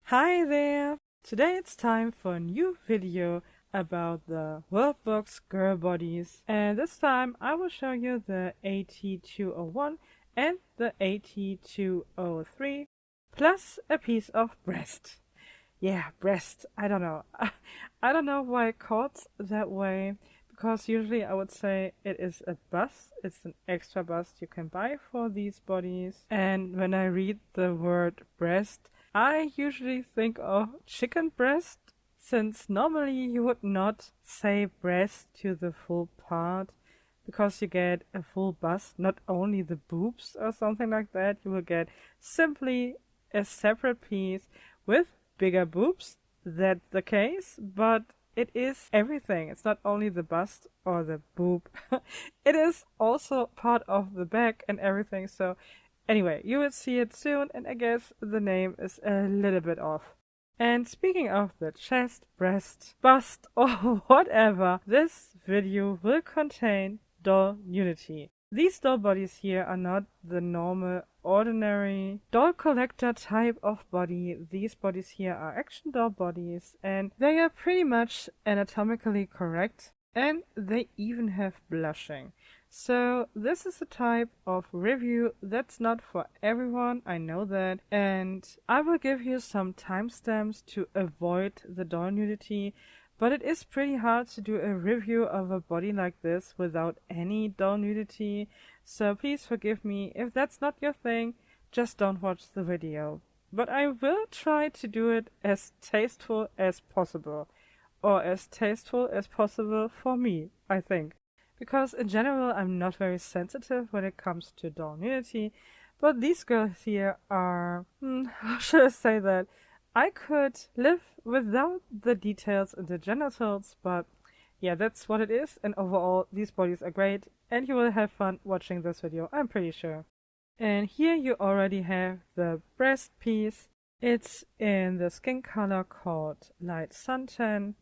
Hi there! Today it's time for a new video about the Worldbox girl bodies, and this time I will show you the AT201 and the AT203 plus a piece of breast. Yeah, breast. I don't know. I don't know why it called that way, because usually I would say it is a bust. It's an extra bust you can buy for these bodies. And when I read the word breast, I usually think of chicken breast, since normally you would not say breast to the full part, because you get a full bust, not only the boobs or something like that. You will get simply a separate piece with bigger boobs. That's the case, but it is everything. It's not only the bust or the boob. It is also part of the back and everything. So anyway, you will see it soon, and I guess the name is a little bit off. And speaking of the chest, breast, bust, or whatever, this video will contain doll nudity. These doll bodies here are not the normal, ordinary doll collector type of body. These bodies here are action doll bodies, and they are pretty much anatomically correct, and they even have blushing. So this is a type of review that's not for everyone, I know that, and I will give you some timestamps to avoid the doll nudity, but it is pretty hard to do a review of a body like this without any doll nudity, so please forgive me if that's not your thing, just don't watch the video. But I will try to do it as tasteful as possible, or as tasteful as possible for me, I think. Because in general I'm not very sensitive when it comes to doll nudity, but these girls here are, how should I say that? I could live without the details in the genitals, but yeah, that's what it is, and overall these bodies are great, and you will have fun watching this video, I'm pretty sure. And here you already have the breast piece. It's in the skin color called Light Suntan.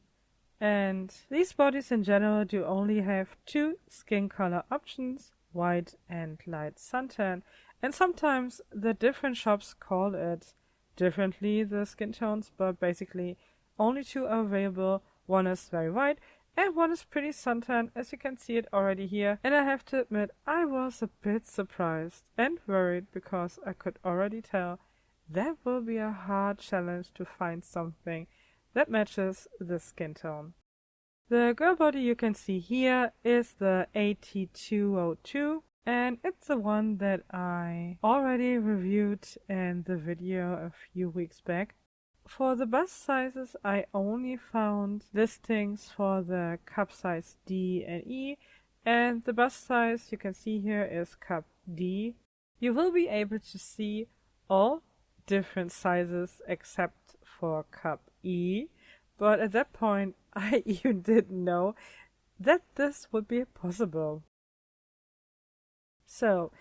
And these bodies in general do only have two skin color options, white and light suntan, and sometimes the different shops call it differently, the skin tones, but basically only two are available. One is very white and one is pretty suntan, as you can see it already here, and I have to admit I was a bit surprised and worried, because I could already tell that will be a hard challenge to find something that matches the skin tone. The girl body you can see here is the AT202, and it's the one that I already reviewed in the video a few weeks back. For the bust sizes I only found listings for the cup size D and E, and the bust size you can see here is cup D. You will be able to see all different sizes except for cup E, but at that point I even didn't know that this would be possible. So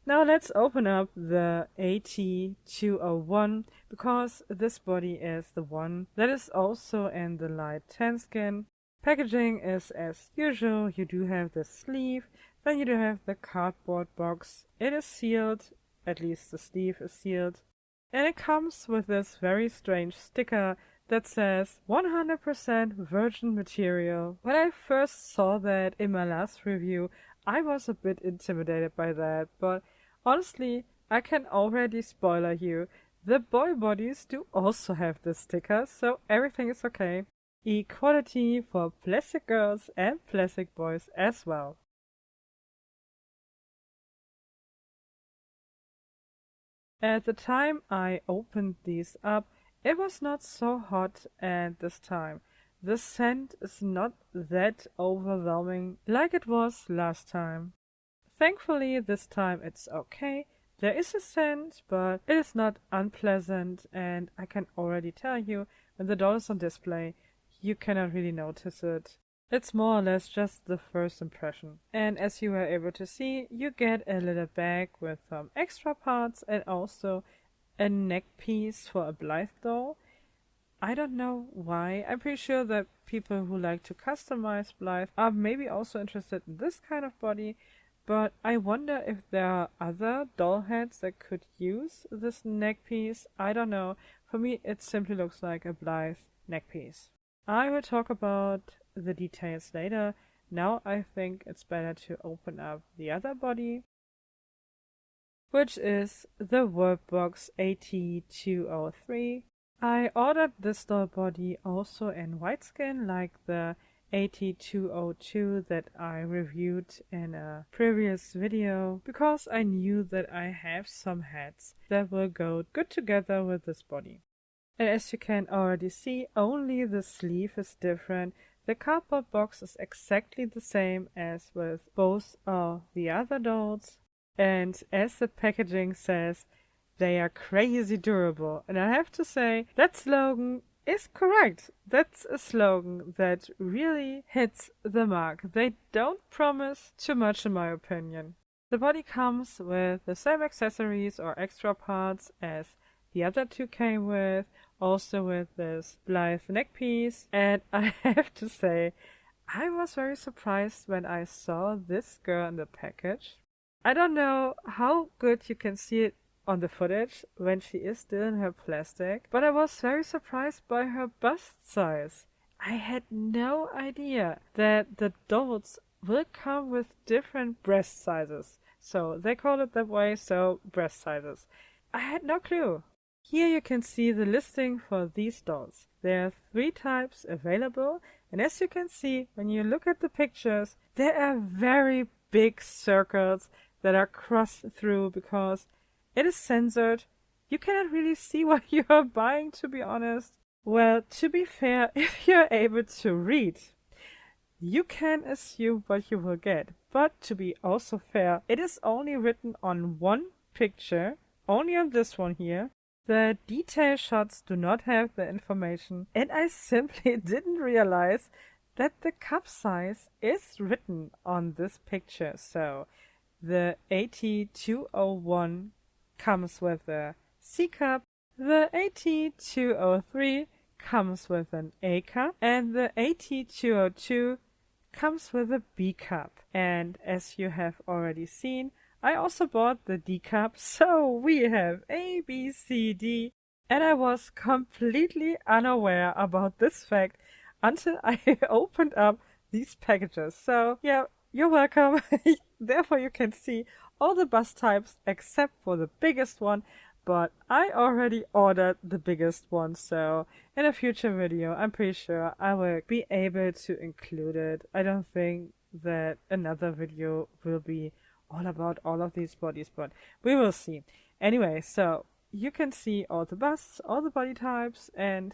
now let's open up the AT201, because this body is the one that is also in the light tan skin. Packaging is as usual. You do have the sleeve, then you do have the cardboard box. It is sealed, at least the sleeve is sealed. And it comes with this very strange sticker that says 100% virgin material. When I first saw that in my last review, I was a bit intimidated by that, but honestly, I can already spoiler you. The boy bodies do also have this sticker, so everything is okay. Equality for plastic girls and plastic boys as well. At the time I opened these up, it was not so hot, and this time the scent is not that overwhelming like it was last time. Thankfully this time it's okay. There is a scent, but it is not unpleasant, and I can already tell you, when the doll is on display, you cannot really notice it. It's more or less just the first impression. And as you were able to see, you get a little bag with some extra parts and also a neck piece for a Blythe doll. I don't know why. I'm pretty sure that people who like to customize Blythe are maybe also interested in this kind of body, but I wonder if there are other doll heads that could use this neck piece. I don't know. For me, it simply looks like a Blythe neck piece. I will talk about the details later. Now I think it's better to open up the other body, which is the Worldbox AT203. I ordered this doll body also in white skin, like the AT202 that I reviewed in a previous video, because I knew that I have some hats that will go good together with this body. And as you can already see, only the sleeve is different. The cardboard box is exactly the same as with both of the other dolls. And as the packaging says, they are crazy durable. And I have to say, that slogan is correct. That's a slogan that really hits the mark. They don't promise too much in my opinion. The body comes with the same accessories or extra parts as the other two came with, also with this Blythe neck piece. And I have to say, I was very surprised when I saw this girl in the package. I don't know how good you can see it on the footage when she is still in her plastic, but I was very surprised by her bust size. I had no idea that the dolls will come with different breast sizes. So they call it that way, so breast sizes. I had no clue. Here you can see the listing for these dolls. There are 3 types available, and as you can see when you look at the pictures, there are very big circles that are crossed through because it is censored. You cannot really see what you are buying, to be honest. Well, to be fair, if you're able to read, you can assume what you will get. But to be also fair, it is only written on one picture, only on this one here. The detail shots do not have the information, and I simply didn't realize that the cup size is written on this picture. So the AT201 comes with a C cup, the AT203 comes with an A cup, and the AT202 comes with a B cup. And as you have already seen, I also bought the D cup, so we have A, B, C, D, and I was completely unaware about this fact until I opened up these packages. So yeah, you're welcome. Therefore you can see all the bust types except for the biggest one, but I already ordered the biggest one, so in a future video I'm pretty sure I will be able to include it. I don't think that another video will be all about all of these bodies, but we will see. Anyway, so you can see all the busts, all the body types, and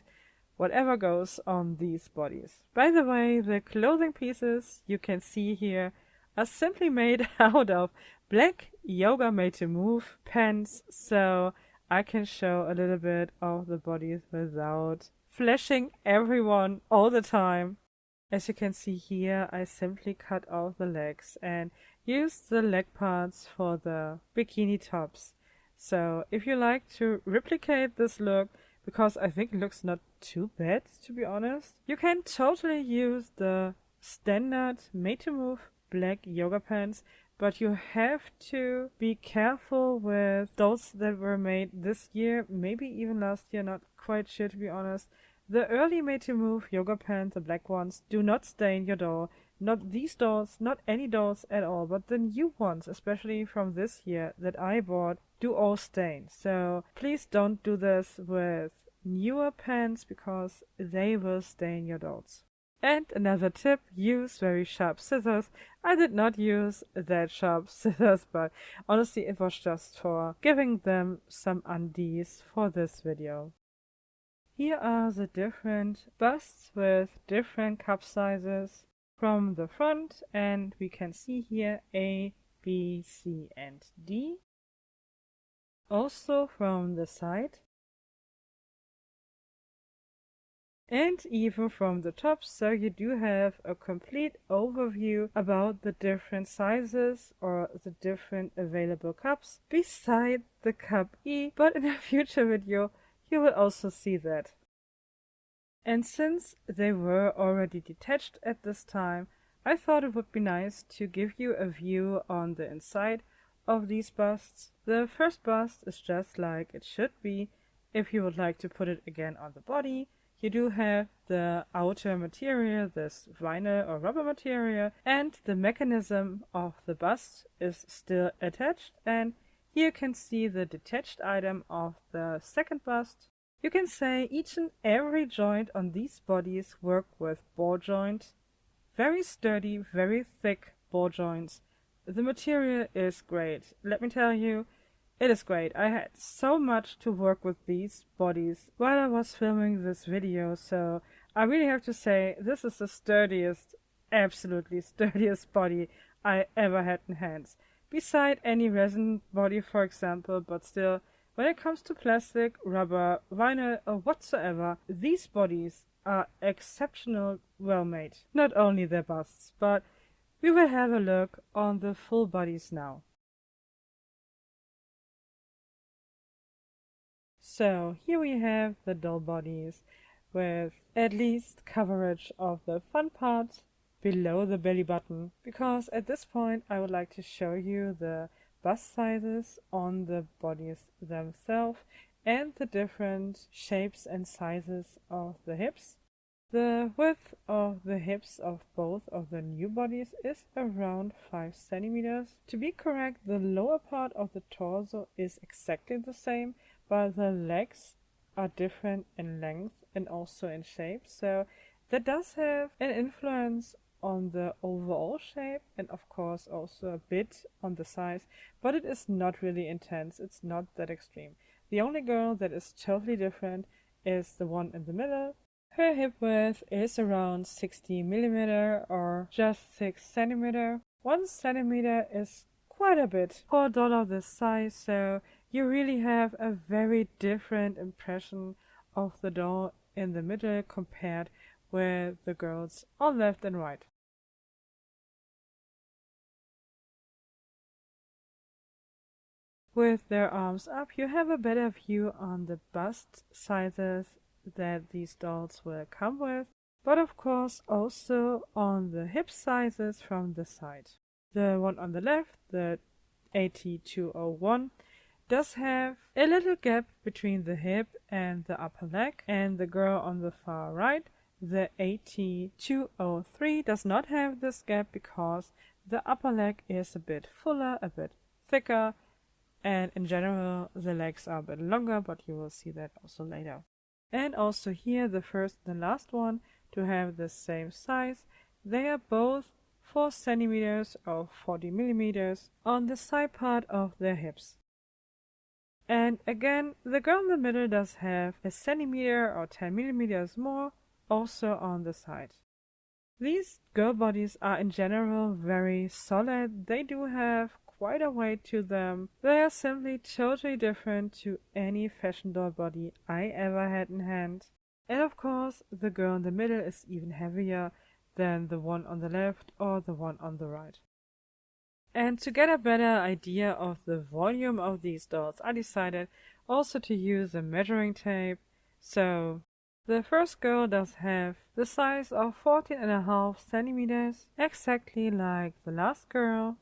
whatever goes on these bodies. By the way, the clothing pieces you can see here are simply made out of black yoga made to move pants, so I can show a little bit of the bodies without flashing everyone all the time. As you can see here, I simply cut off the legs and used the leg parts for the bikini tops. So if you like to replicate this look, because I think it looks not too bad, to be honest, you can totally use the standard made-to-move black yoga pants, but you have to be careful with those that were made this year, maybe even last year, not quite sure to be honest. The early made-to-move yoga pants, the black ones, do not stain your doll. Not these dolls, not any dolls at all, but the new ones, especially from this year that I bought, do all stain. So please don't do this with newer pants because they will stain your dolls. And another tip, use very sharp scissors. I did not use that sharp scissors, but honestly it was just for giving them some undies for this video. Here are the different busts with different cup sizes from the front, and we can see here A, B, C, and D. Also from the side. And even from the top, so you do have a complete overview about the different sizes or the different available cups beside the cup E, but in a future video you will also see that. And since they were already detached at this time, I thought it would be nice to give you a view on the inside of these busts. The first bust is just like it should be. if you would like to put it again on the body, you do have the outer material, this vinyl or rubber material, and the mechanism of the bust is still attached, and here you can see the detached item of the second bust. You can say each and every joint on these bodies work with ball joint. Very sturdy, very thick ball joints. The material is great. Let me tell you, it is great. I had so much to work with these bodies while I was filming this video, so I really have to say this is the sturdiest, absolutely sturdiest body I ever had in hands. Beside any resin body, for example, but still, when it comes to plastic, rubber, vinyl, or whatsoever, these bodies are exceptional well made. Not only their busts, but we will have a look on the full bodies now. So here we have the doll bodies with at least coverage of the fun part below the belly button, because at this point I would like to show you the bust sizes on the bodies themselves and the different shapes and sizes of the hips. The width of the hips of both of the new bodies is around 5 centimeters. To be correct, the lower part of the torso is exactly the same, but the legs are different in length and also in shape, so that does have an influence on the overall shape and of course also a bit on the size, but it is not really intense, it's not that extreme. The only girl that is totally different is the one in the middle. Her hip width is around 60 millimeter or just 6 centimeter. 1 centimeter is quite a bit for a doll of this size, so you really have a very different impression of the doll in the middle compared with the girls on left and right. With their arms up, you have a better view on the bust sizes that these dolls will come with, but of course also on the hip sizes from the side. The one on the left, the AT201, does have a little gap between the hip and the upper leg, and the girl on the far right, the AT203, does not have this gap because the upper leg is a bit fuller, a bit thicker, and in general the legs are a bit longer, but you will see that also later. And also here, the first and the last one to have the same size. They are both 4 centimeters or 40 millimeters on the side part of their hips. And again, the girl in the middle does have a centimeter or 10 millimeters more also on the side. These girl bodies are in general very solid. They do have quite a weight to them. They are simply totally different to any fashion doll body I ever had in hand. And of course, the girl in the middle is even heavier than the one on the left or the one on the right. And to get a better idea of the volume of these dolls, I decided also to use a measuring tape. So the first girl does have the size of 14.5 centimeters, exactly like the last girl.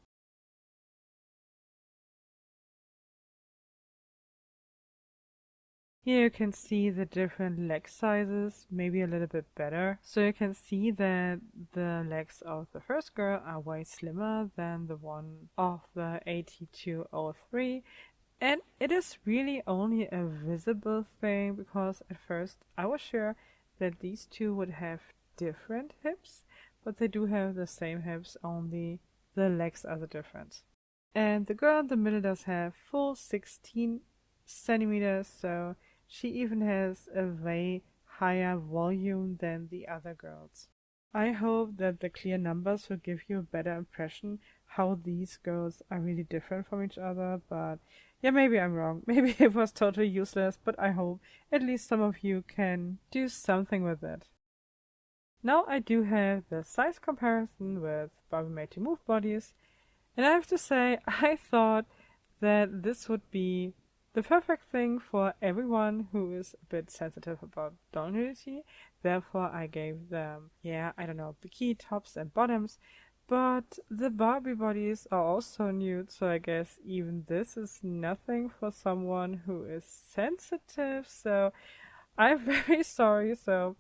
Here you can see the different leg sizes, maybe a little bit better. So you can see that the legs of the first girl are way slimmer than the one of the AT203. And it is really only a visible thing, because at first I was sure that these two would have different hips, but they do have the same hips, only the legs are the difference. And the girl in the middle does have full 16 centimeters, so she even has a way higher volume than the other girls. I hope that the clear numbers will give you a better impression how these girls are really different from each other, but yeah, maybe I'm wrong. Maybe it was totally useless, but I hope at least some of you can do something with it. Now I do have the size comparison with Barbie Made to Move bodies, and I have to say I thought that this would be the perfect thing for everyone who is a bit sensitive about doll nudity. Therefore I gave them, bikini tops and bottoms. But the Barbie bodies are also nude, so I guess even this is nothing for someone who is sensitive, so I'm very sorry. So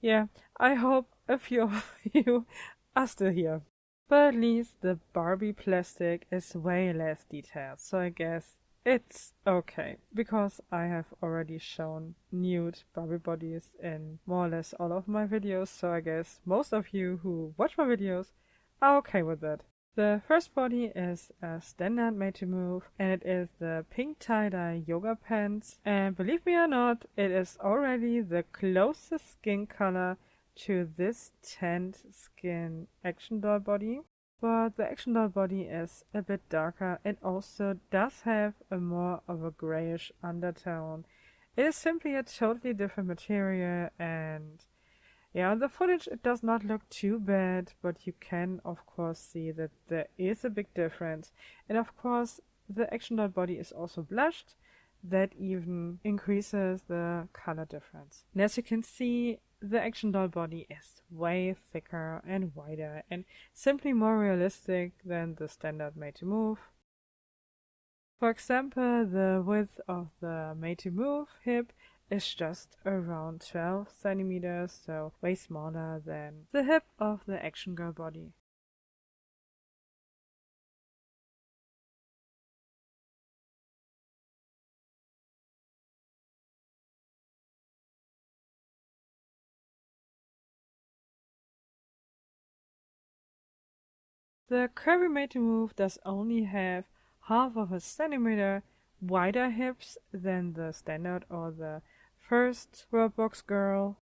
yeah, I hope a few of you are still here. But at least the Barbie plastic is way less detailed, so I guess it's okay. Because I have already shown nude Barbie bodies in more or less all of my videos, so I guess most of you who watch my videos are okay with it. The first body is a standard made to move, and it is the pink tie-dye yoga pants. And believe me or not, it is already the closest skin color to this tanned skin action doll body. But the action doll body is a bit darker and also does have a more of a grayish undertone. It is simply a totally different material, and yeah, on the footage it does not look too bad, but you can of course see that there is a big difference. And of course the action doll body is also blushed. That even increases the color difference. And as you can see, the action doll body is way thicker and wider and simply more realistic than the standard made to move. For example, the width of the made to move hip is just around 12 centimeters, so way smaller than the hip of the action girl body. The curvy made to move does only have half of a centimeter wider hips than the standard or the first Worldbox girl.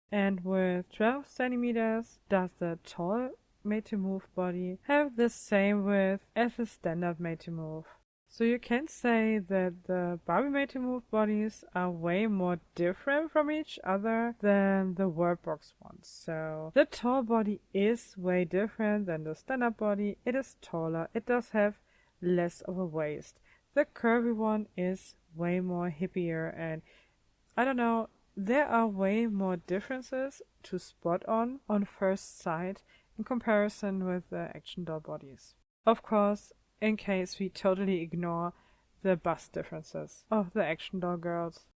And with 12 centimeters, does the tall made to move body have the same width as the standard made to move. So you can say that the Barbie made to move bodies are way more different from each other than the Worldbox ones. So the tall body is way different than the standard body. It is taller, it does have less of a waist. The curvy one is way more hippier, and I don't know, there are way more differences to spot on first sight in comparison with the action doll bodies. Of course, in case we totally ignore the bust differences of the action doll girls.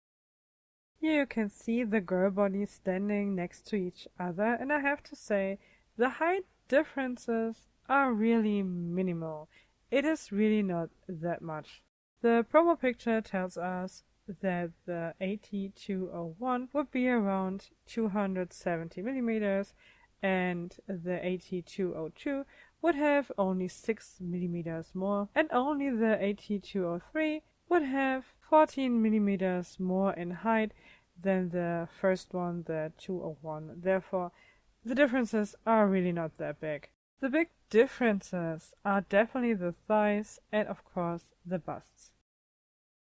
Here you can see the girl bodies standing next to each other, and I have to say the height differences are really minimal. It is really not that much. The promo picture tells us that the AT201 would be around 270 millimeters and the AT202 would have only 6 millimeters more, and only the AT203 would have 14 millimeters more in height than the first one, the 201. Therefore, the differences are really not that big. The big differences are definitely the thighs and of course the busts.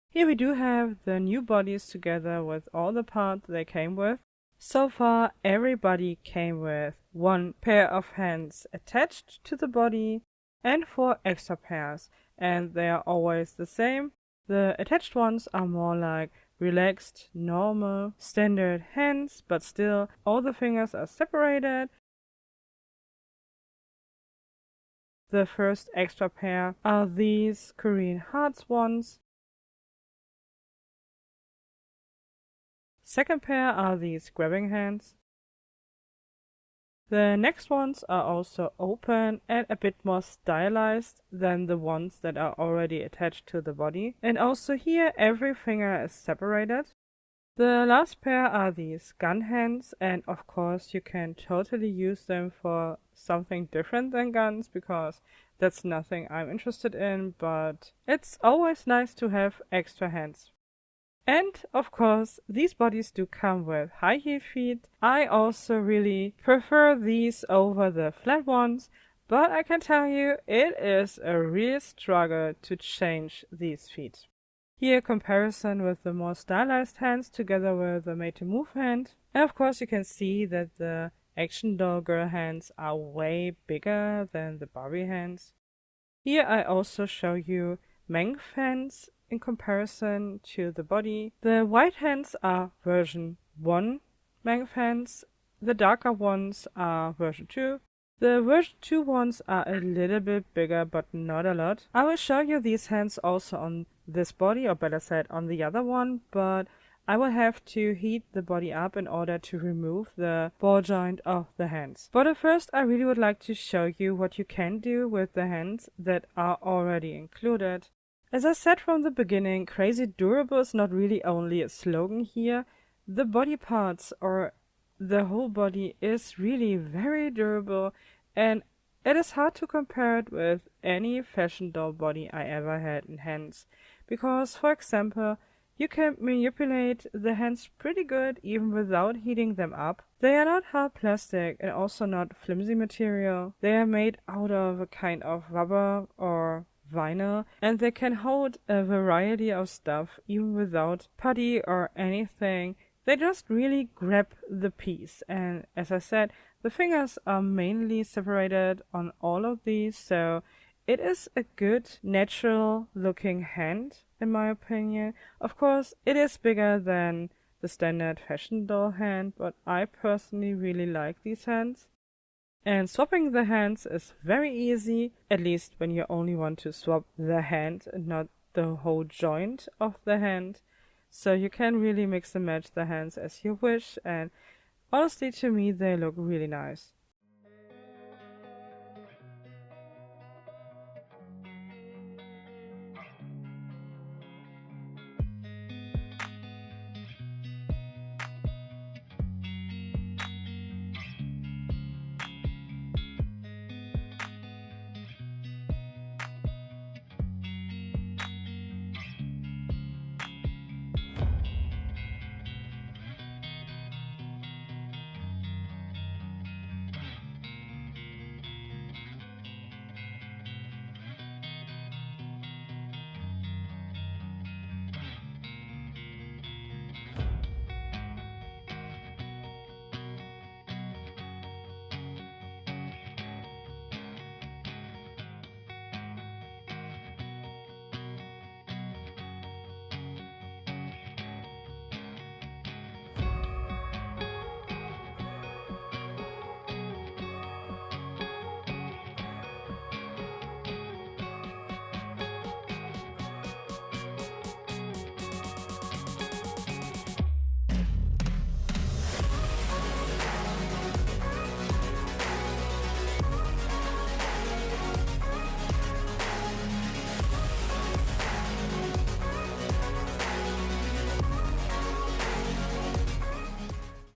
Here we do have the new bodies together with all the parts they came with. So far, everybody came with one pair of hands attached to the body and 4 extra pairs, and they are always the same. The attached ones are more like relaxed, normal, standard hands, but still all the fingers are separated. The first extra pair are these Korean hearts ones. Second pair are these grabbing hands. The next ones are also open and a bit more stylized than the ones that are already attached to the body. And also here every finger is separated. The last pair are these gun hands, and of course you can totally use them for something different than guns because that's nothing I'm interested in, but it's always nice to have extra hands. And of course, these bodies do come with high heel feet. I also really prefer these over the flat ones, but I can tell you it is a real struggle to change these feet. Here, comparison with the more stylized hands together with the made to move hand. And of course, you can see that the action doll girl hands are way bigger than the Barbie hands. Here I also show you Mengf hands, in comparison to the body. The white hands are version 1 length hands, the darker ones are version 2. The version 2 ones are a little bit bigger, but not a lot. I will show you these hands also on this body, or better said on the other one, but I will have to heat the body up in order to remove the ball joint of the hands. But at first I really would like to show you what you can do with the hands that are already included. As I said from the beginning, crazy durable is not really only a slogan here. The body parts or the whole body is really very durable, and it is hard to compare it with any fashion doll body I ever had in hands. Because, for example, you can manipulate the hands pretty good even without heating them up. They are not hard plastic and also not flimsy material. They are made out of a kind of rubber or vinyl, and they can hold a variety of stuff even without putty or anything. They just really grab the piece, and as I said, the fingers are mainly separated on all of these, so it is a good natural looking hand in my opinion. Of course, it is bigger than the standard fashion doll hand, but I personally really like these hands. And swapping the hands is very easy, at least when you only want to swap the hand and not the whole joint of the hand. So you can really mix and match the hands as you wish, and honestly to me they look really nice.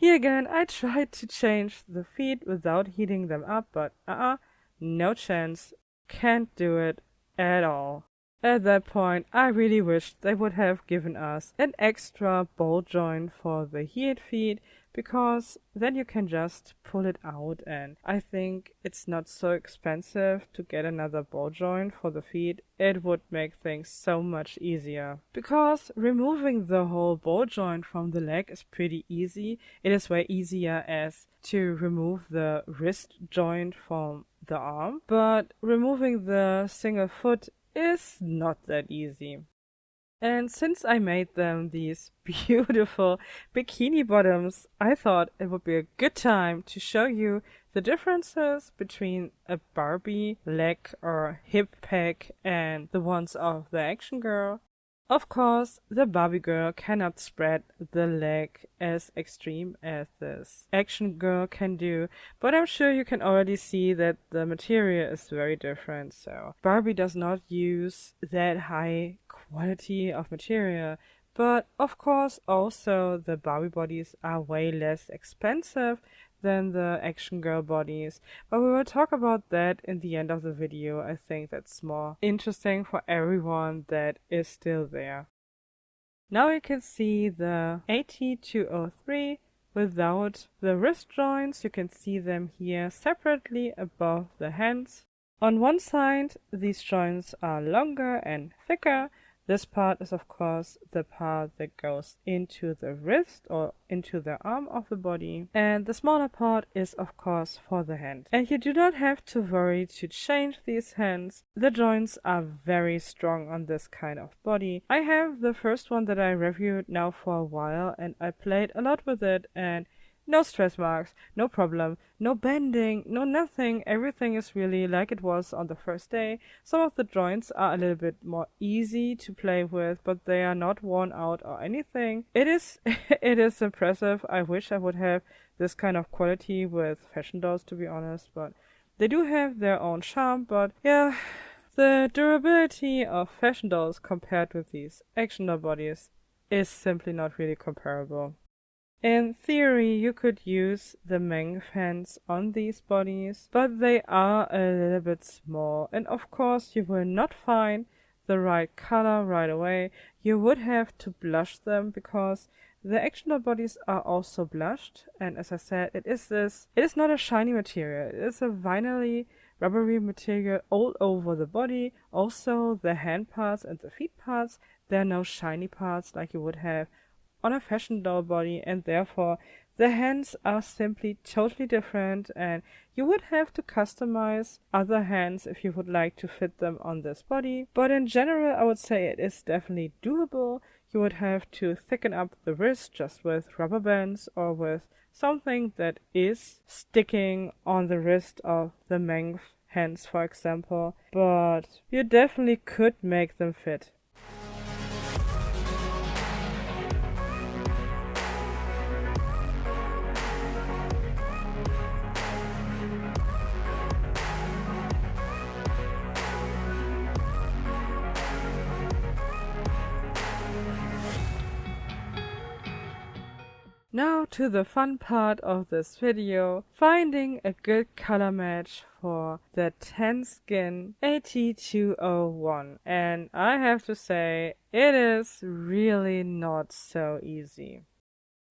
Here again, I tried to change the feet without heating them up, but no chance. Can't do it at all. At that point, I really wished they would have given us an extra ball joint for the heeled feet, because then you can just pull it out, and I think it's not so expensive to get another ball joint for the feet. It would make things so much easier. Because removing the whole ball joint from the leg is pretty easy. It is way easier as to remove the wrist joint from the arm, but removing the single foot is not that easy. And since I made them these beautiful bikini bottoms, I thought it would be a good time to show you the differences between a Barbie leg or hip pack and the ones of the action girl. Of course, the Barbie girl cannot spread the leg as extreme as this action girl can do, but I'm sure you can already see that the material is very different. So Barbie does not use that high quality of material, but of course also the Barbie bodies are way less expensive than the action girl bodies, but we will talk about that in the end of the video. I think that's more interesting for everyone that is still there. Now you can see the AT203 without the wrist joints. You can see them here separately above the hands. On one side these joints are longer and thicker This part is of course the part that goes into the wrist or into the arm of the body, and the smaller part is of course for the hand. And you do not have to worry to change these hands. The joints are very strong on this kind of body. I have the first one that I reviewed now for a while, and I played a lot with it, and no stress marks, no problem, no bending, no nothing. Everything is really like it was on the first day. Some of the joints are a little bit more easy to play with, but they are not worn out or anything. It is it is impressive. I wish I would have this kind of quality with fashion dolls, to be honest, but they do have their own charm. But yeah, the durability of fashion dolls compared with these action doll bodies is simply not really comparable. In theory, you could use the Meng hands on these bodies, but they are a little bit small, and of course you will not find the right color right away. You would have to blush them because the action doll bodies are also blushed, and as I said, it is not a shiny material. It is a vinyl rubbery material all over the body. Also the hand parts and the feet parts, there are no shiny parts like you would have on a fashion doll body, and therefore the hands are simply totally different, and you would have to customize other hands if you would like to fit them on this body. But in general, I would say it is definitely doable. You would have to thicken up the wrist just with rubber bands or with something that is sticking on the wrist of the Meng hands, for example, but you definitely could make them fit. Now to the fun part of this video, finding a good color match for the tan skin AT201, and I have to say it is really not so easy.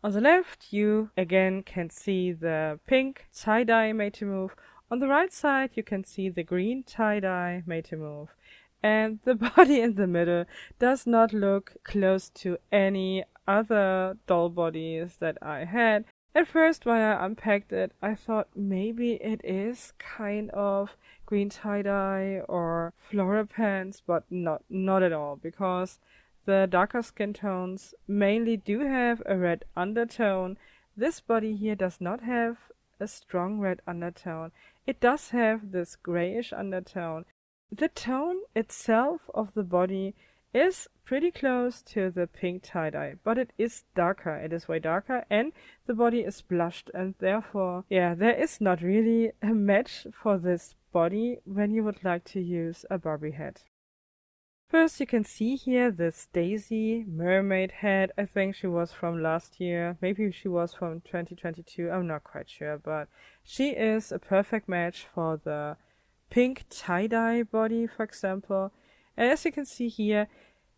On the left you again can see the pink tie-dye made to move, on the right side you can see the green tie-dye made to move, and the body in the middle does not look close to any other doll bodies that I had. At first when I unpacked it, I thought maybe it is kind of green tie-dye or floral pants, but not at all, because the darker skin tones mainly do have a red undertone. This body here does not have a strong red undertone. It does have this grayish undertone. The tone itself of the body is pretty close to the pink tie-dye, but it is darker. It is way darker, and the body is blushed, and therefore, yeah, there is not really a match for this body when you would like to use a Barbie head. First, you can see here this Daisy mermaid head. I think she was from last year. Maybe she was from 2022. I'm not quite sure, but she is a perfect match for the pink tie-dye body, for example. And as you can see here,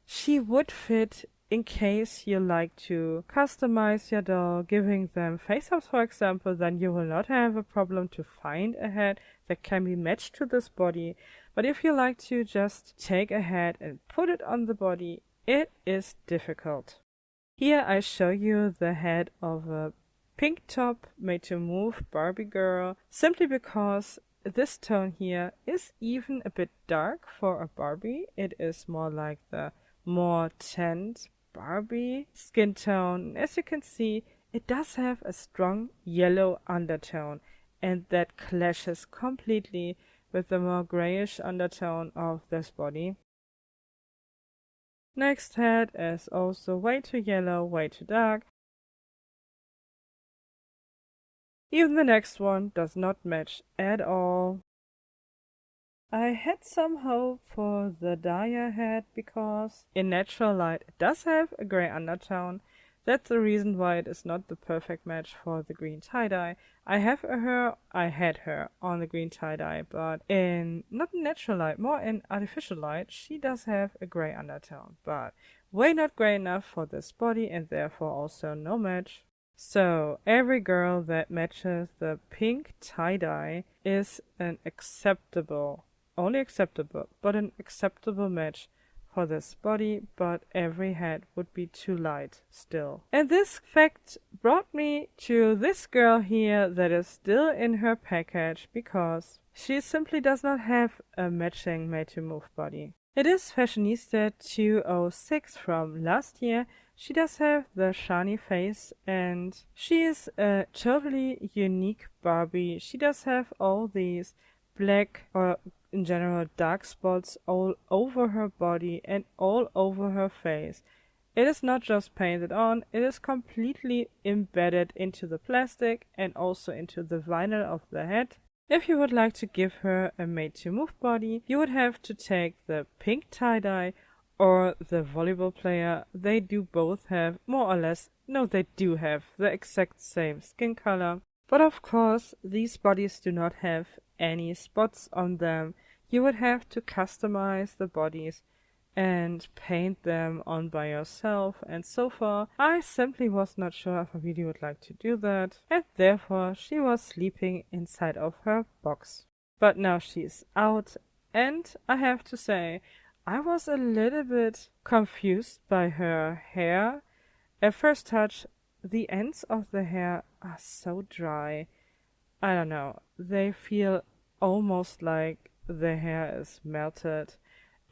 she would fit in case you like to customize your doll, giving them face-ups, for example. Then you will not have a problem to find a head that can be matched to this body. But if you like to just take a head and put it on the body, it is difficult. Here I show you the head of a pink top made to move Barbie girl, simply because this tone here is even a bit dark for a Barbie. It is more like the more tanned Barbie skin tone. As you can see, it does have a strong yellow undertone, and that clashes completely with the more grayish undertone of this body. Next head is also way too yellow, way too dark. Even the next one does not match at all. I had some hope for the Daya head because in natural light it does have a grey undertone. That's the reason why it is not the perfect match for the green tie-dye. I had her on the green tie-dye, but in not natural light, more in artificial light, she does have a grey undertone, but way not grey enough for this body, and therefore also no match. So every girl that matches the pink tie-dye is an acceptable, only acceptable, but an acceptable match for this body, but every head would be too light still. And this fact brought me to this girl here that is still in her package because she simply does not have a matching Made to Move body. It is Fashionista 206 from last year. She does have the shiny face and she is a totally unique Barbie. She does have all these black or in general dark spots all over her body and all over her face. It is not just painted on, it is completely embedded into the plastic and also into the vinyl of the head. If you would like to give her a Made to Move body, you would have to take the pink tie-dye or the volleyball player. They do both have more or less, no, they do have the exact same skin color. But of course, these bodies do not have any spots on them. You would have to customize the bodies and paint them on by yourself, and so far I simply was not sure if I really would like to do that, and therefore she was sleeping inside of her box. But now she's out, and I have to say I was a little bit confused by her hair. At first touch, the ends of the hair are so dry. I don't know, they feel almost like the hair is melted.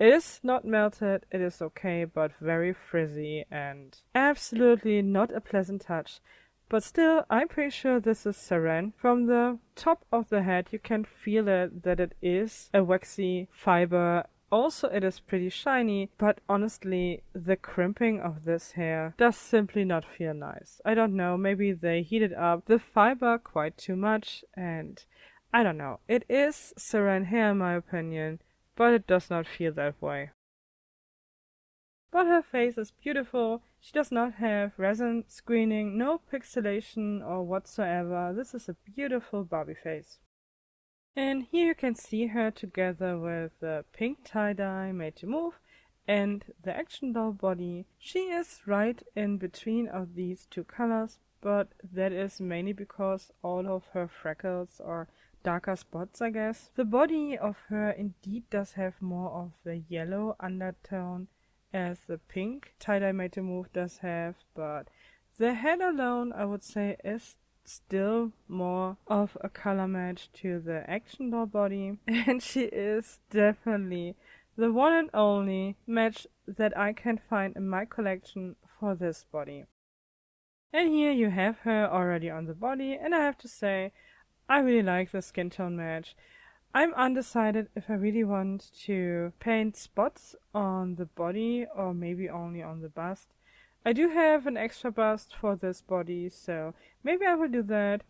It is not melted, it is okay, but very frizzy and absolutely not a pleasant touch. But still, I'm pretty sure this is saran. From the top of the head, you can feel it that it is a waxy fiber. Also, it is pretty shiny, but honestly, the crimping of this hair does simply not feel nice. I don't know, maybe they heated up the fiber quite too much, and I don't know. It is saran hair in my opinion, but it does not feel that way. But her face is beautiful. She does not have resin screening, no pixelation or whatsoever. This is a beautiful Barbie face. And here you can see her together with the pink tie-dye Made to Move and the action doll body. She is right in between of these two colors, but that is mainly because all of her freckles or darker spots, I guess. The body of her indeed does have more of the yellow undertone as the pink tie-dye Made to Move does have, but the head alone I would say is still more of a color match to the action doll body, and she is definitely the one and only match that I can find in my collection for this body. And here you have her already on the body, and I have to say I really like the skin tone match. I'm undecided if I really want to paint spots on the body or maybe only on the bust. I do have an extra bust for this body, so maybe I will do that.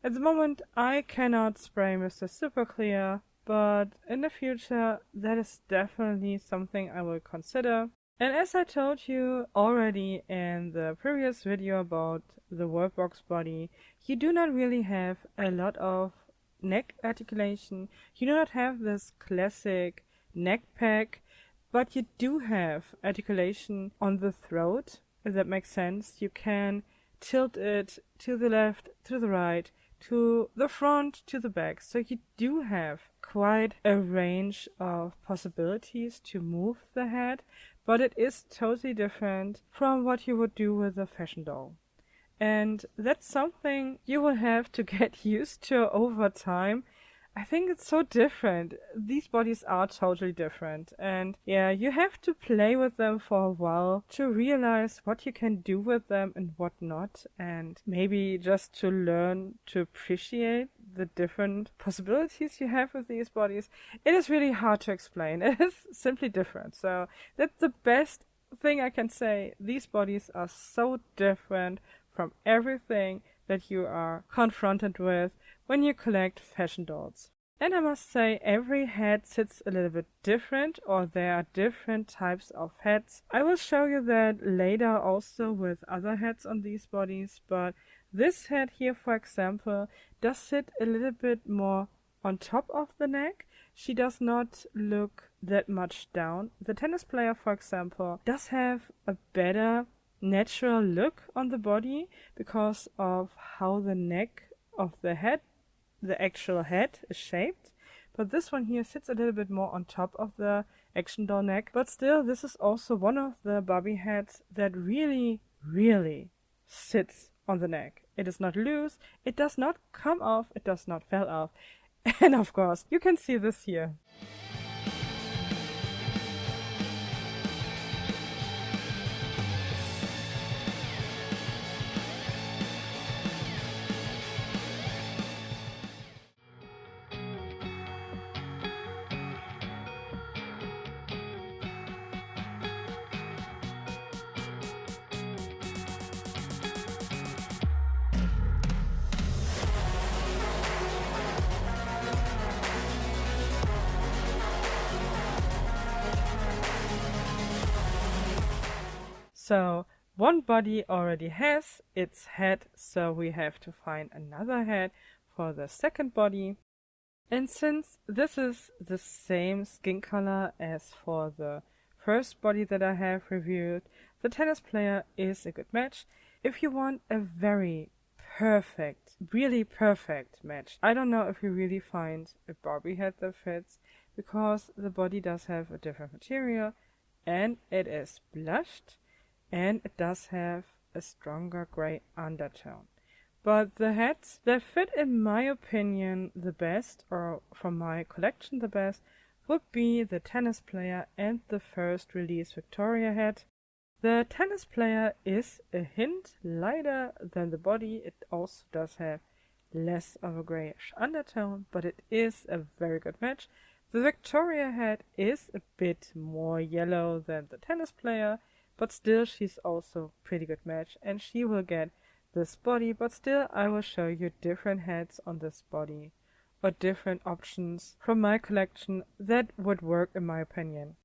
At the moment I cannot spray Mr. Super Clear, but in the future that is definitely something I will consider. And as I told you already in the previous video about the Worldbox body, you do not really have a lot of neck articulation. You do not have this classic neck pack, but you do have articulation on the throat, if that makes sense. You can tilt it to the left, to the right, to the front, to the back. So you do have quite a range of possibilities to move the head, but it is totally different from what you would do with a fashion doll. And that's something you will have to get used to over time. I think it's so different. These bodies are totally different. And yeah, you have to play with them for a while to realize what you can do with them and what not. And maybe just to learn to appreciate the different possibilities you have with these bodies. It is really hard to explain. It is simply different. So that's the best thing I can say. These bodies are so different from everything that you are confronted with when you collect fashion dolls. And I must say, every head sits a little bit different, or there are different types of heads. I will show you that later also with other heads on these bodies, but this head here, for example, does sit a little bit more on top of the neck. She does not look that much down. The tennis player, for example, does have a better natural look on the body because of how the neck of the head, the actual head, is shaped. But this one here sits a little bit more on top of the action doll neck. But still, this is also one of the Barbie heads that really, really sits on the neck. It is not loose, it does not come off, it does not fall off. And of course, you can see this here. So one body already has its head, so we have to find another head for the second body. And since this is the same skin color as for the first body that I have reviewed, the tennis player is a good match. If you want a very perfect, really perfect match, I don't know if you really find a Barbie head that fits, because the body does have a different material and it is blushed. And it does have a stronger gray undertone. But the heads that fit, in my opinion, the best, or from my collection the best, would be the tennis player and the first release Victoria head. The tennis player is a hint lighter than the body. It also does have less of a grayish undertone, but it is a very good match. The Victoria head is a bit more yellow than the tennis player, but still she's also a pretty good match, and she will get this body. But still, I will show you different heads on this body, or different options from my collection that would work in my opinion.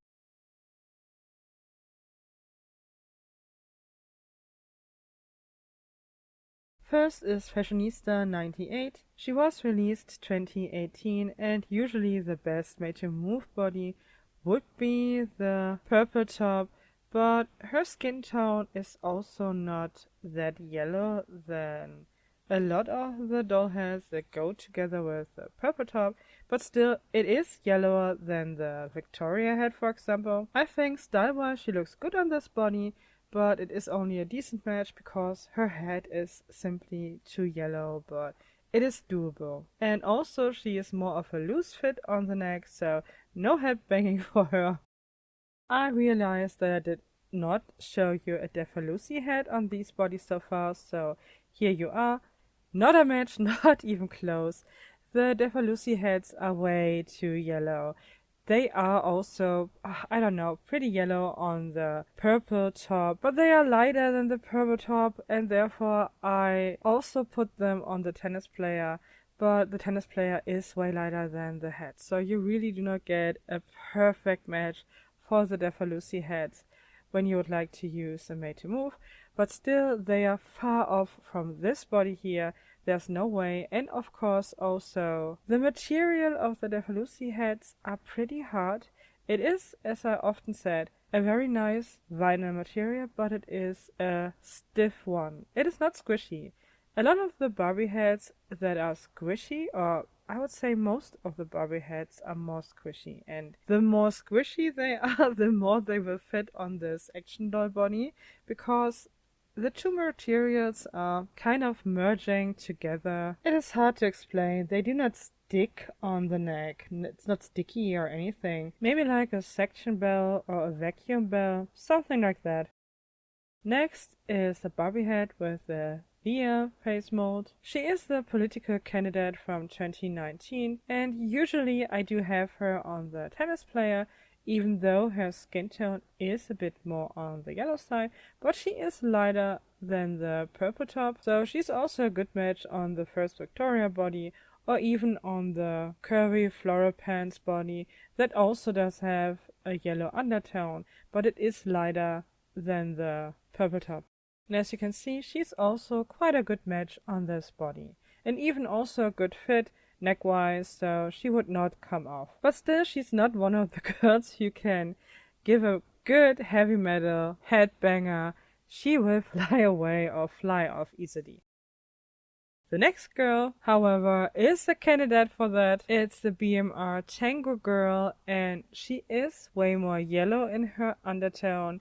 First is Fashionista 98. She was released 2018, and usually the best made to move body would be the purple top, but her skin tone is also not that yellow than a lot of the doll heads that go together with the purple top, but still it is yellower than the Victoria head, for example. I think style-wise she looks good on this body, but it is only a decent match because her head is simply too yellow, but it is doable. And also she is more of a loose fit on the neck, so no head banging for her. I realized that I did not show you a Defalusi head on these bodies so far, so here you are. Not a match, not even close. The Defalusi heads are way too yellow. They are also, I don't know, pretty yellow on the purple top, but they are lighter than the purple top, and therefore I also put them on the tennis player, but the tennis player is way lighter than the head, so you really do not get a perfect match for the Defalusi heads when you would like to use a made to move, but still they are far off from this body here. There's no way. And of course also the material of the Defalusi heads are pretty hard. It is, as I often said, a very nice vinyl material, but it is a stiff one. It is not squishy. A lot of the Barbie heads that are squishy, or I would say most of the Barbie heads are more squishy, and the more squishy they are, the more they will fit on this action doll body, because the two materials are kind of merging together. It is hard to explain. They do not stick on the neck. It's not sticky or anything. Maybe like a suction bell or a vacuum bell, something like that. Next is the Barbie head with the Leah face mold. She is the political candidate from 2019, and usually I do have her on the tennis player, even though her skin tone is a bit more on the yellow side, but she is lighter than the purple top, so she's also a good match on the first Victoria body, or even on the curvy floral pants body that also does have a yellow undertone, but it is lighter than the purple top. And as you can see, she's also quite a good match on this body, and even also a good fit neck-wise, so she would not come off. But still, she's not one of the girls you can give a good heavy metal headbanger. She will fly away or fly off easily. The next girl, however, is a candidate for that. It's the BMR Tango girl, and she is way more yellow in her undertone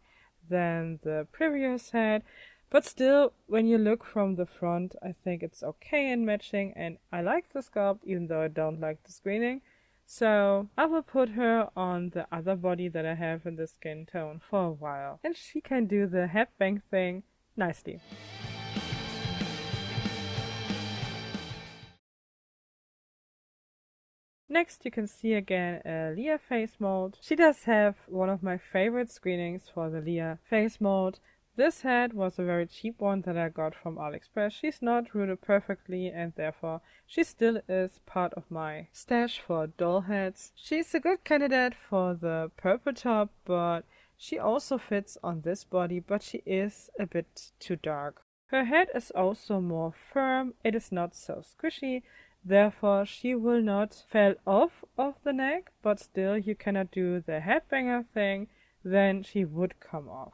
than the previous head. But still, when you look from the front, I think it's okay in matching, and I like the sculpt even though I don't like the screening. So I will put her on the other body that I have in the skin tone for a while, and she can do the headbang thing nicely. Next, you can see again a Leah face mold. She does have one of my favorite screenings for the Leah face mold. This head was a very cheap one that I got from AliExpress. She's not rooted perfectly, and therefore she still is part of my stash for doll heads. She's a good candidate for the purple top, but she also fits on this body, but she is a bit too dark. Her head is also more firm. It is not so squishy. Therefore, she will not fall off of the neck, but still you cannot do the headbanger thing, then she would come off.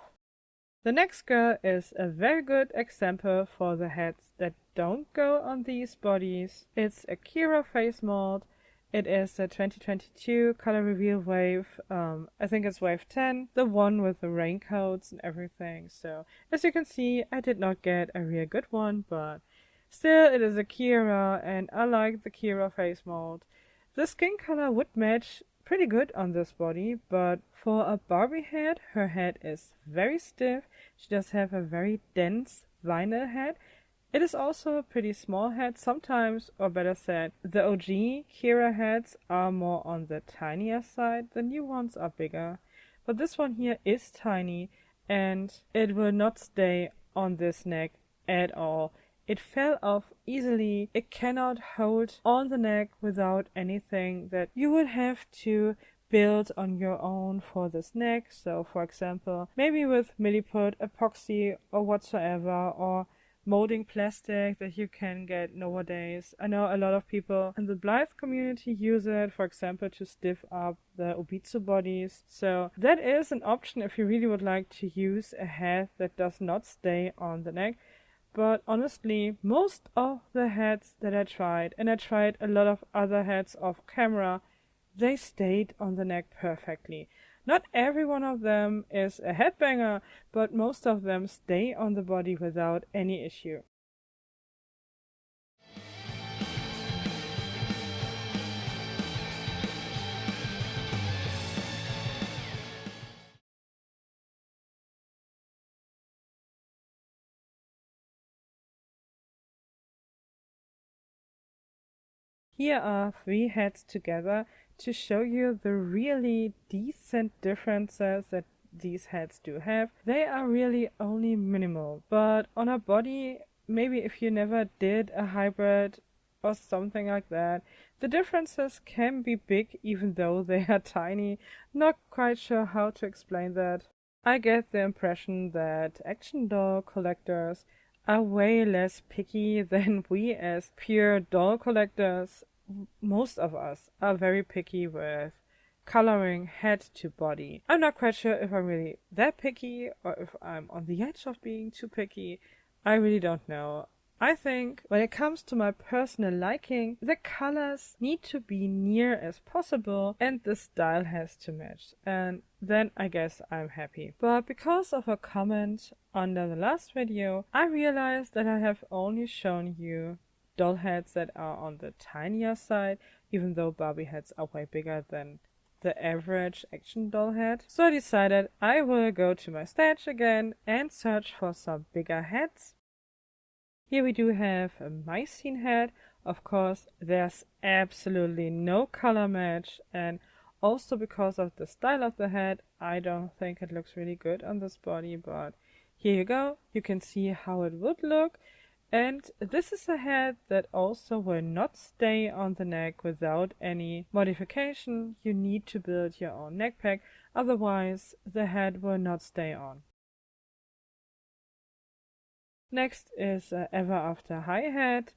The next girl is a very good example for the heads that don't go on these bodies. It's a Kira face mold. It is a 2022 color reveal wave. I think it's wave 10, the one with the raincoats and everything. So as you can see, I did not get a real good one, but still, it is a Kira, and I like the Kira face mold. The skin color would match pretty good on this body, but for a Barbie head, her head is very stiff. She does have a very dense vinyl head. It is also a pretty small head sometimes, or better said, the OG Kira heads are more on the tinier side. The new ones are bigger, but this one here is tiny, and it will not stay on this neck at all. It fell off easily. It cannot hold on the neck without anything that you would have to build on your own for this neck. So for example, maybe with milliput, epoxy or whatsoever, or molding plastic that you can get nowadays. I know a lot of people in the Blythe community use it, for example, to stiff up the Obitsu bodies. So that is an option if you really would like to use a head that does not stay on the neck. But honestly, most of the heads that I tried, and I tried a lot of other heads off camera, they stayed on the neck perfectly. Not every one of them is a headbanger, but most of them stay on the body without any issue. Here are 3 heads together to show you the really decent differences that these heads do have. They are really only minimal, but on a body, maybe if you never did a hybrid or something like that, the differences can be big even though they are tiny. Not quite sure how to explain that. I get the impression that action doll collectors are way less picky than we as pure doll collectors. Most of us are very picky with coloring head to body. I'm not quite sure if I'm really that picky or if I'm on the edge of being too picky. I really don't know. I think when it comes to my personal liking, the colors need to be near as possible and the style has to match. And then I guess I'm happy. But because of a comment under the last video, I realized that I have only shown you doll heads that are on the tinier side, even though Barbie heads are way bigger than the average action doll head. So I decided I will go to my stash again and search for some bigger heads. Here we do have a Mycene head. Of course, there's absolutely no color match, and also because of the style of the head, I don't think it looks really good on this body, but here you go. You can see how it would look. And this is a head that also will not stay on the neck without any modification. You need to build your own neck pack, otherwise the head will not stay on. Next is Ever After High head.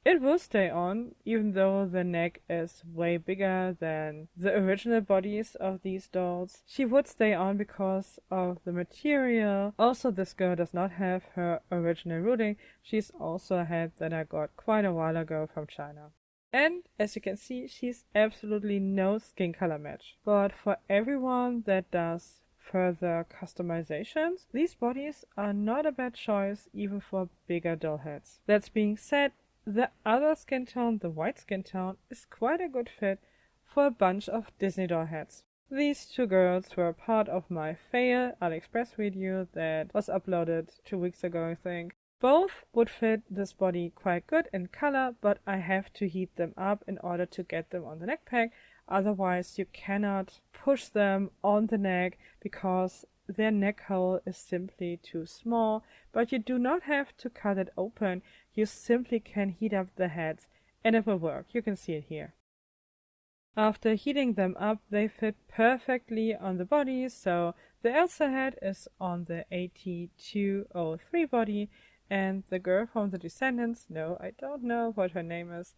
it will stay on, even though the neck is way bigger than the original bodies of these dolls. She would stay on because of the material. Also, this girl does not have her original rooting. She's also a head that I got quite a while ago from China. And as you can see, she's absolutely no skin color match. But for everyone that does further customizations, these bodies are not a bad choice even for bigger doll heads. That being said, the other skin tone, the white skin tone, is quite a good fit for a bunch of Disney doll heads. These two girls were part of my fail AliExpress video that was uploaded 2 weeks ago, I think. Both would fit this body quite good in color, but I have to heat them up in order to get them on the neck pack. Otherwise, you cannot push them on the neck because their neck hole is simply too small, but you do not have to cut it open. You simply can heat up the heads and it will work. You can see it here. After heating them up, they fit perfectly on the body. So the Elsa head is on the AT203 body, and the girl from the Descendants, no, I don't know what her name is,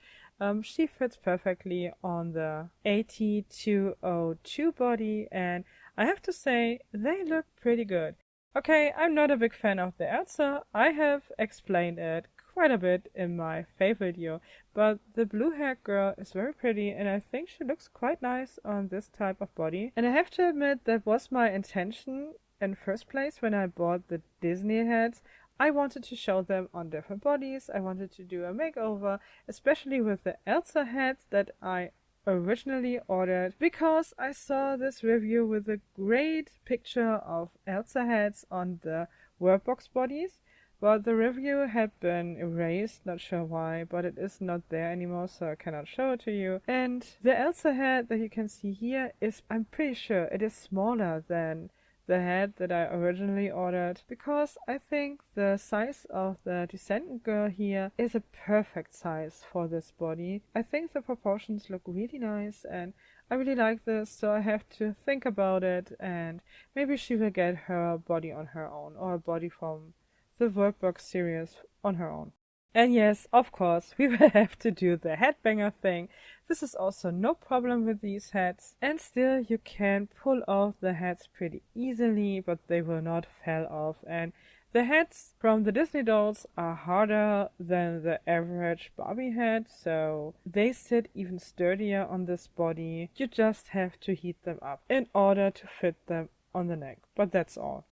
she fits perfectly on the AT202 body, and I have to say, they look pretty good. Okay, I'm not a big fan of the Elsa. I have explained it quite a bit in my fave video, but the blue haired girl is very pretty and I think she looks quite nice on this type of body. And I have to admit that was my intention in first place when I bought the Disney heads. I wanted to show them on different bodies. I wanted to do a makeover, especially with the Elsa heads that I originally ordered because I saw this review with a great picture of Elsa heads on the Worldbox bodies, but the review had been erased, not sure why, but it is not there anymore, so I cannot show it to you. And the Elsa head that you can see here is, I'm pretty sure it is smaller than the head that I originally ordered, because I think the size of the Descendant girl here is a perfect size for this body. I think the proportions look really nice and I really like this, so I have to think about it, and maybe she will get her body on her own, or a body from the Worldbox series on her own. And yes, of course, we will have to do the headbanger thing. This is also no problem with these heads. And still, you can pull off the heads pretty easily, but they will not fall off. And the heads from the Disney dolls are harder than the average Barbie head, so they sit even sturdier on this body. You just have to heat them up in order to fit them on the neck, but that's all.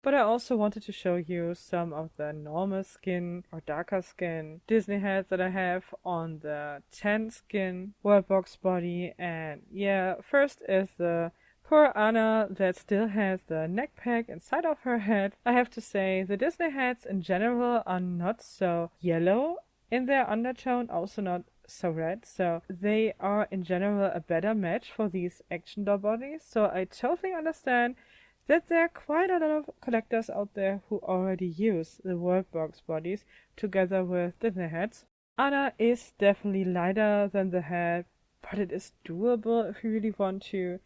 But I also wanted to show you some of the normal skin or darker skin Disney heads that I have on the tan skin Worldbox body. And yeah, first is the poor Anna that still has the neck pack inside of her head. I have to say the Disney heads in general are not so yellow in their undertone, also not so red, so they are in general a better match for these action doll bodies. So I totally understand that there are quite a lot of collectors out there who already use the Worldbox bodies together with Disney heads. Anna is definitely lighter than the head, but it is doable if you really want to.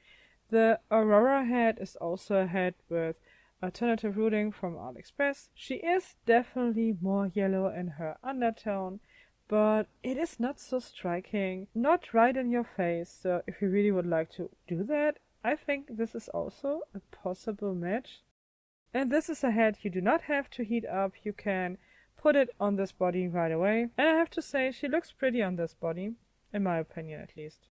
The Aurora head is also a head with alternative rooting from AliExpress. She is definitely more yellow in her undertone, but it is not so striking, not right in your face, so if you really would like to do that, I think this is also a possible match. And this is a head you do not have to heat up, you can put it on this body right away. And I have to say, she looks pretty on this body, in my opinion at least.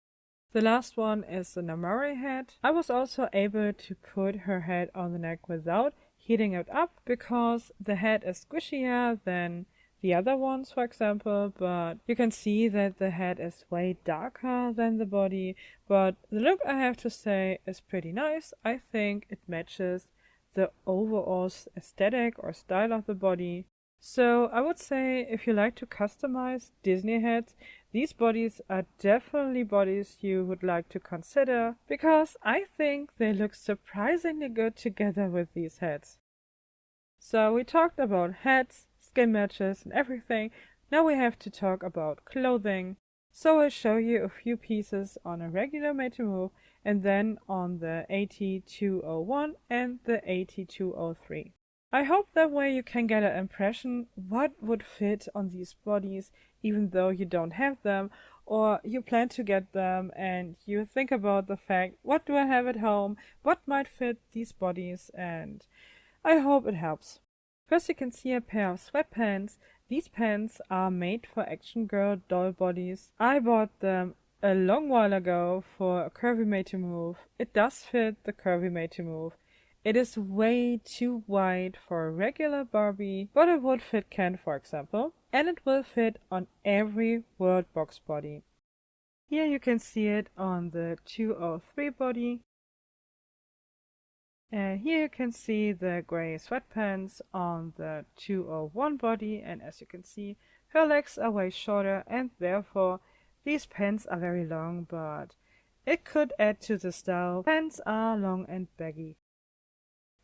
The last one is the Namari head. I was also able to put her head on the neck without heating it up, because the head is squishier than the other ones, for example, but you can see that the head is way darker than the body, but the look, I have to say, is pretty nice. I think it matches the overall aesthetic or style of the body. So I would say if you like to customize Disney heads, these bodies are definitely bodies you would like to consider, because I think they look surprisingly good together with these heads. So we talked about heads, skin matches and everything. Now we have to talk about clothing. So I'll show you a few pieces on a regular made to move and then on the AT201 and the AT203. I hope that way you can get an impression what would fit on these bodies even though you don't have them, or you plan to get them and you think about the fact, what do I have at home, what might fit these bodies, and I hope it helps. First you can see a pair of sweatpants. These pants are made for action girl doll bodies. I bought them a long while ago for a curvy made to move. It does fit the curvy made to move. It is way too wide for a regular Barbie, but it would fit Ken, for example, and it will fit on every Worldbox body. Here you can see it on the 203 body, and here you can see the gray sweatpants on the 201 body, and as you can see, her legs are way shorter and therefore these pants are very long, but it could add to the style. Pants are long and baggy.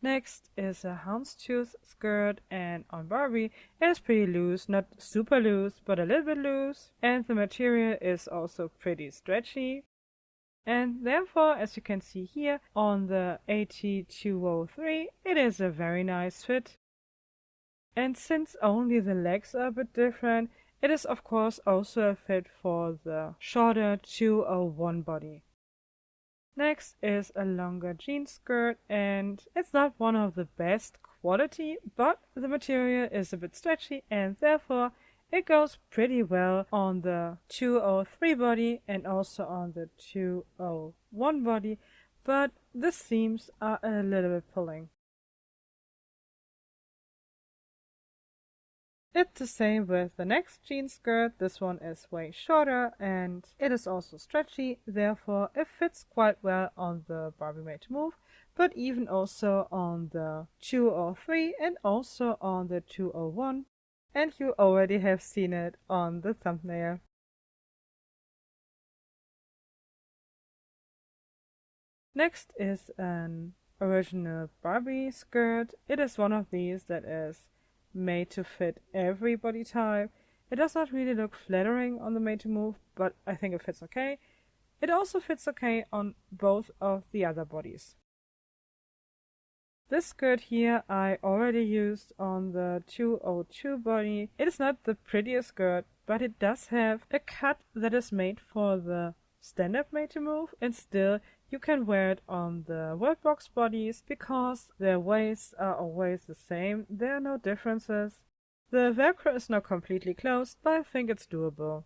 Next is a houndstooth skirt, and on Barbie it is pretty loose, not super loose, but a little bit loose, and the material is also pretty stretchy. And therefore, as you can see here on the AT203, it is a very nice fit. And since only the legs are a bit different, it is of course also a fit for the shorter 201 body. Next is a longer jean skirt, and it's not one of the best quality, but the material is a bit stretchy and therefore it goes pretty well on the 203 body and also on the 201 body, but the seams are a little bit pulling. It's the same with the next jean skirt. This one is way shorter and it is also stretchy, therefore it fits quite well on the Barbie Made to Move, but even also on the 203 and also on the 201, and you already have seen it on the thumbnail. Next is an original Barbie skirt. It is one of these that is made to fit every body type. It does not really look flattering on the Made to Move, but I think it fits okay. It also fits okay on both of the other bodies. This skirt here I already used on the 202 body. It is not the prettiest skirt, but it does have a cut that is made for the standard Made to Move, and still you can wear it on the Worldbox bodies because their waists are always the same. There are no differences. The Velcro is not completely closed, but I think it's doable.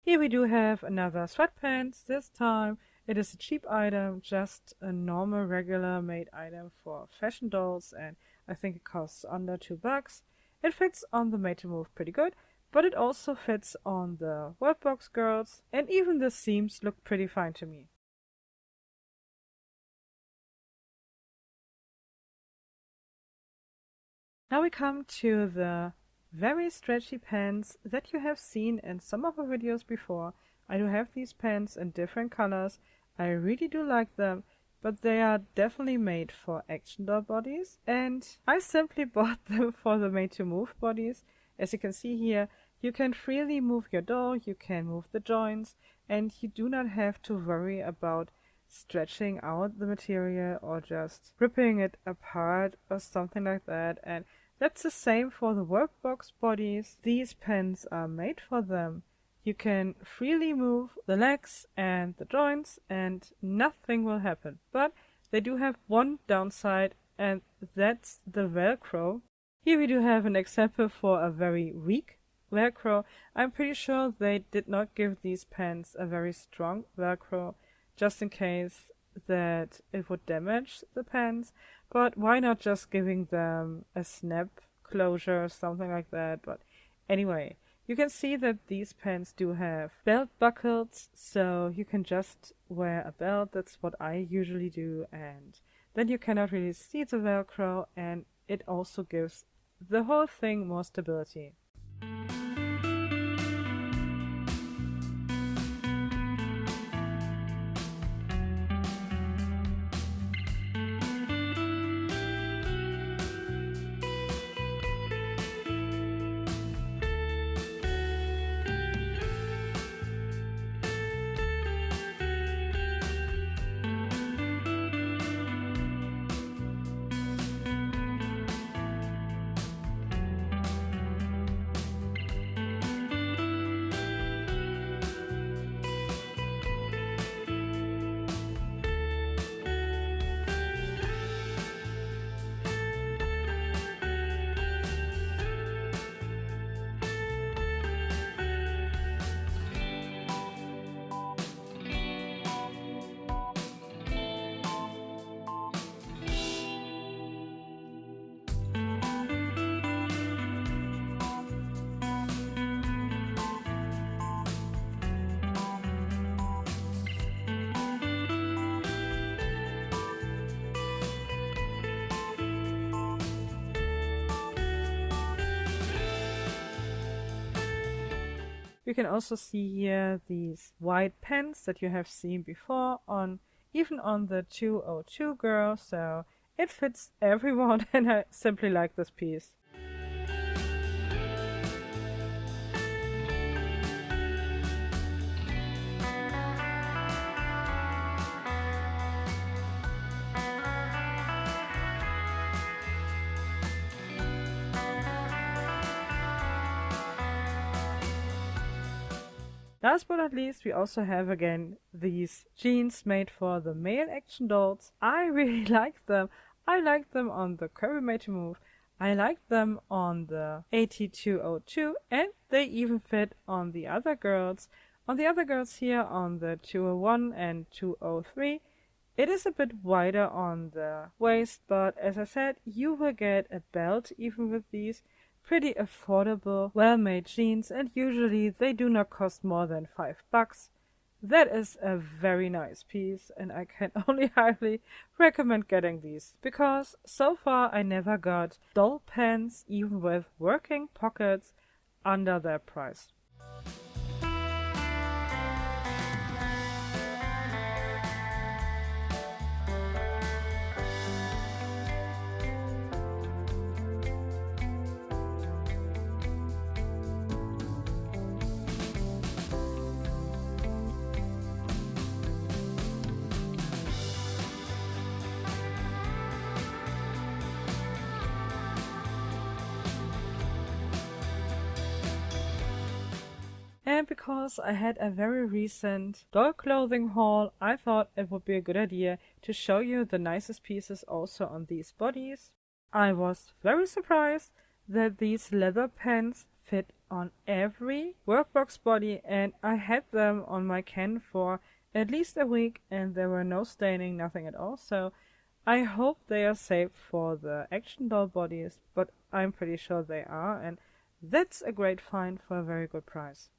Here we do have another sweatpants. This time it is a cheap item, just a normal regular made item for fashion dolls, and I think it costs under $2. It fits on the Made to Move pretty good, but it also fits on the Worldbox girls, and even the seams look pretty fine to me. Now we come to the very stretchy pants that you have seen in some of the videos before. I do have these pants in different colors. I really do like them, but they are definitely made for action doll bodies, and I simply bought them for the Made to Move bodies. As you can see here, you can freely move your doll, you can move the joints, and you do not have to worry about stretching out the material or just ripping it apart or something like that. And that's the same for the Worldbox bodies. These pants are made for them. You can freely move the legs and the joints and nothing will happen. But they do have one downside, and that's the Velcro. Here we do have an example for a very weak Velcro. I'm pretty sure they did not give these pants a very strong Velcro, just in case that it would damage the pants, but why not just giving them a snap closure or something like that. But anyway, you can see that these pants do have belt buckles, so you can just wear a belt. That's what I usually do, and then you cannot really see the Velcro, and it also gives the whole thing more stability. We can also see here these white pants that you have seen before on even on the 202 girl, so it fits everyone and I simply like this piece. Last but not least, we also have again these jeans made for the male action dolls. I really like them. I like them on the Curvy Made to Move. I like them on the AT202 and they even fit on the other girls. On the other girls here on the 201 and 203, it is a bit wider on the waist, but as I said, you will get a belt even with these. Pretty affordable, well-made jeans, and usually they do not cost more than $5. That is a very nice piece, and I can only highly recommend getting these, because so far I never got doll pants, even with working pockets, under their price. And because I had a very recent doll clothing haul, I thought it would be a good idea to show you the nicest pieces also on these bodies. I was very surprised that these leather pants fit on every Worldbox body, and I had them on my can for at least a week and there were no staining, nothing at all. So I hope they are safe for the action doll bodies, but I'm pretty sure they are, and that's a great find for a very good price.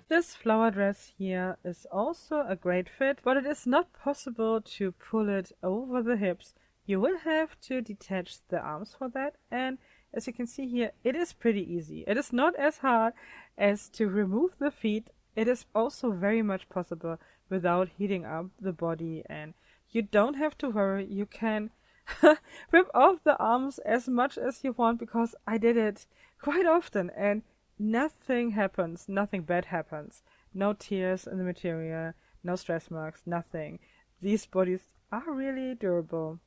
This flower dress here is also a great fit, but it is not possible to pull it over the hips. You will have to detach the arms for that, and as you can see here, it is pretty easy. It is not as hard as to remove the feet. It is also very much possible without heating up the body, and you don't have to worry. You can rip off the arms as much as you want, because I did it quite often and nothing happens, nothing bad happens. No tears in the material, no stress marks, nothing. These bodies are really durable.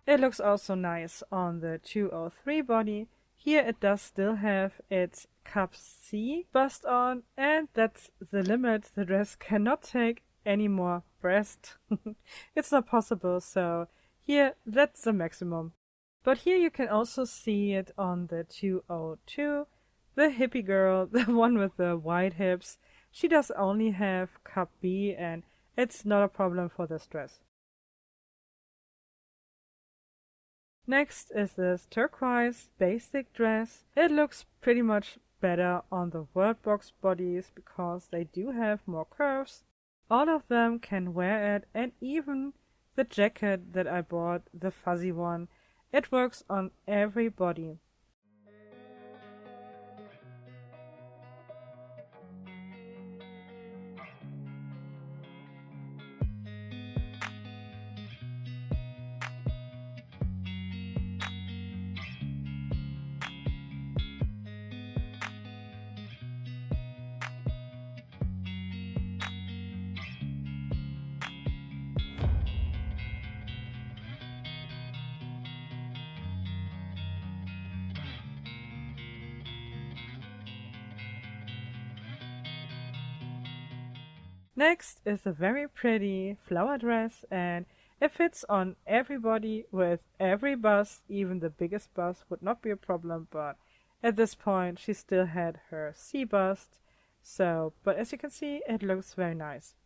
It looks also nice on the 203 body. Here it does still have its cup C bust on, and that's the limit. The dress cannot take any more breast. It's not possible, so here that's the maximum. But here you can also see it on the 202. The hippie girl, the one with the wide hips, she does only have cup B, and it's not a problem for this dress. Next is this turquoise basic dress. It looks pretty much better on the Worldbox bodies because they do have more curves. All of them can wear it, and even the jacket that I bought, the fuzzy one, it works on every body. Next is a very pretty flower dress, and it fits on everybody with every bust. Even the biggest bust would not be a problem, but at this point she still had her C bust. So, but as you can see, it looks very nice.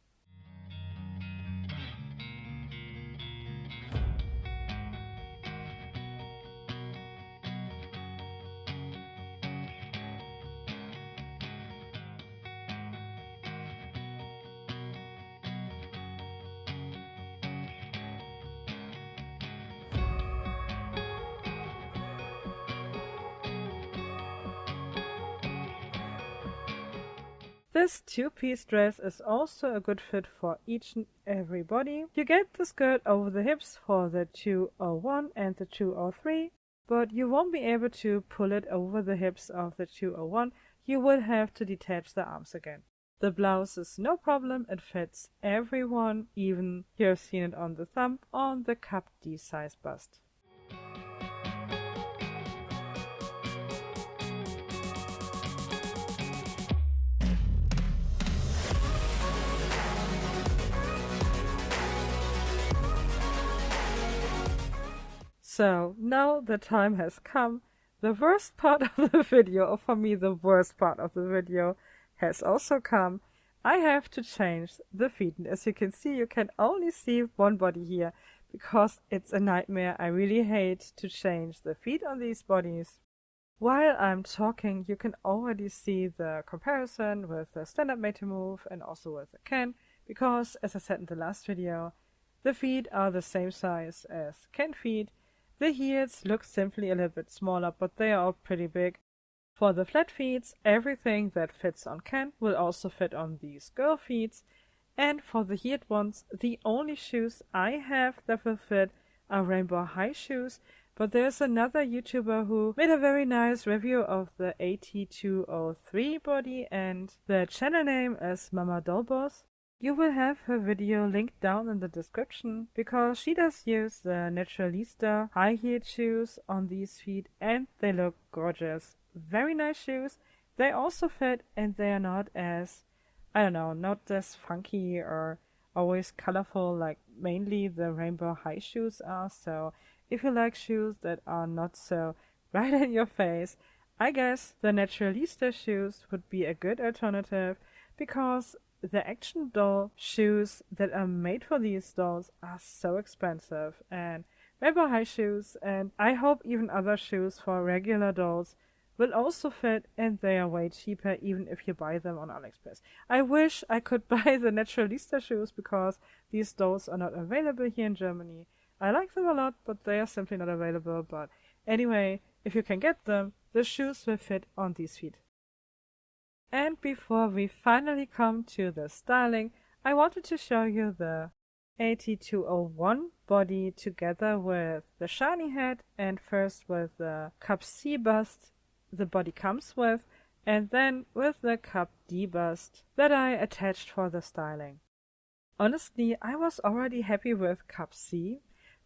This two-piece dress is also a good fit for each and every body. You get the skirt over the hips for the 201 and the 203, but you won't be able to pull it over the hips of the 201. You will have to detach the arms again. The blouse is no problem, it fits everyone, even you have seen it on the thumb on the cup D size bust. So now the time has come. The worst part of the video, or for me the worst part of the video, has also come. I have to change the feet, and as you can see, you can only see one body here because it's a nightmare. I really hate to change the feet on these bodies. While I'm talking, you can already see the comparison with the standard made move and also with the can, because as I said in the last video, the feet are the same size as can feet. The heels look simply a little bit smaller, but they are all pretty big. For the flat feet, everything that fits on can will also fit on these girl feet. And for the heeled ones, the only shoes I have that will fit are rainbow high shoes. But there's another YouTuber who made a very nice review of the AT203 body, and the channel name is MamaDollBoss. You will have her video linked down in the description, because she does use the Naturalista high-heeled shoes on these feet and they look gorgeous. Very nice shoes. They also fit and they are not as, I don't know, not as funky or always colorful like mainly the rainbow high shoes are. So if you like shoes that are not so right in your face, I guess the Naturalista shoes would be a good alternative, because the action doll shoes that are made for these dolls are so expensive, and rainbow high shoes, and I hope even other shoes for regular dolls, will also fit, and they are way cheaper even if you buy them on AliExpress. I wish I could buy the Naturalista shoes because these dolls are not available here in Germany. I like them a lot, but they are simply not available. But anyway, if you can get them, the shoes will fit on these feet. And before we finally come to the styling, I wanted to show you the AT201 body together with the shiny head, and first with the cup C bust the body comes with, and then with the cup D bust that I attached for the styling. Honestly, I was already happy with cup C,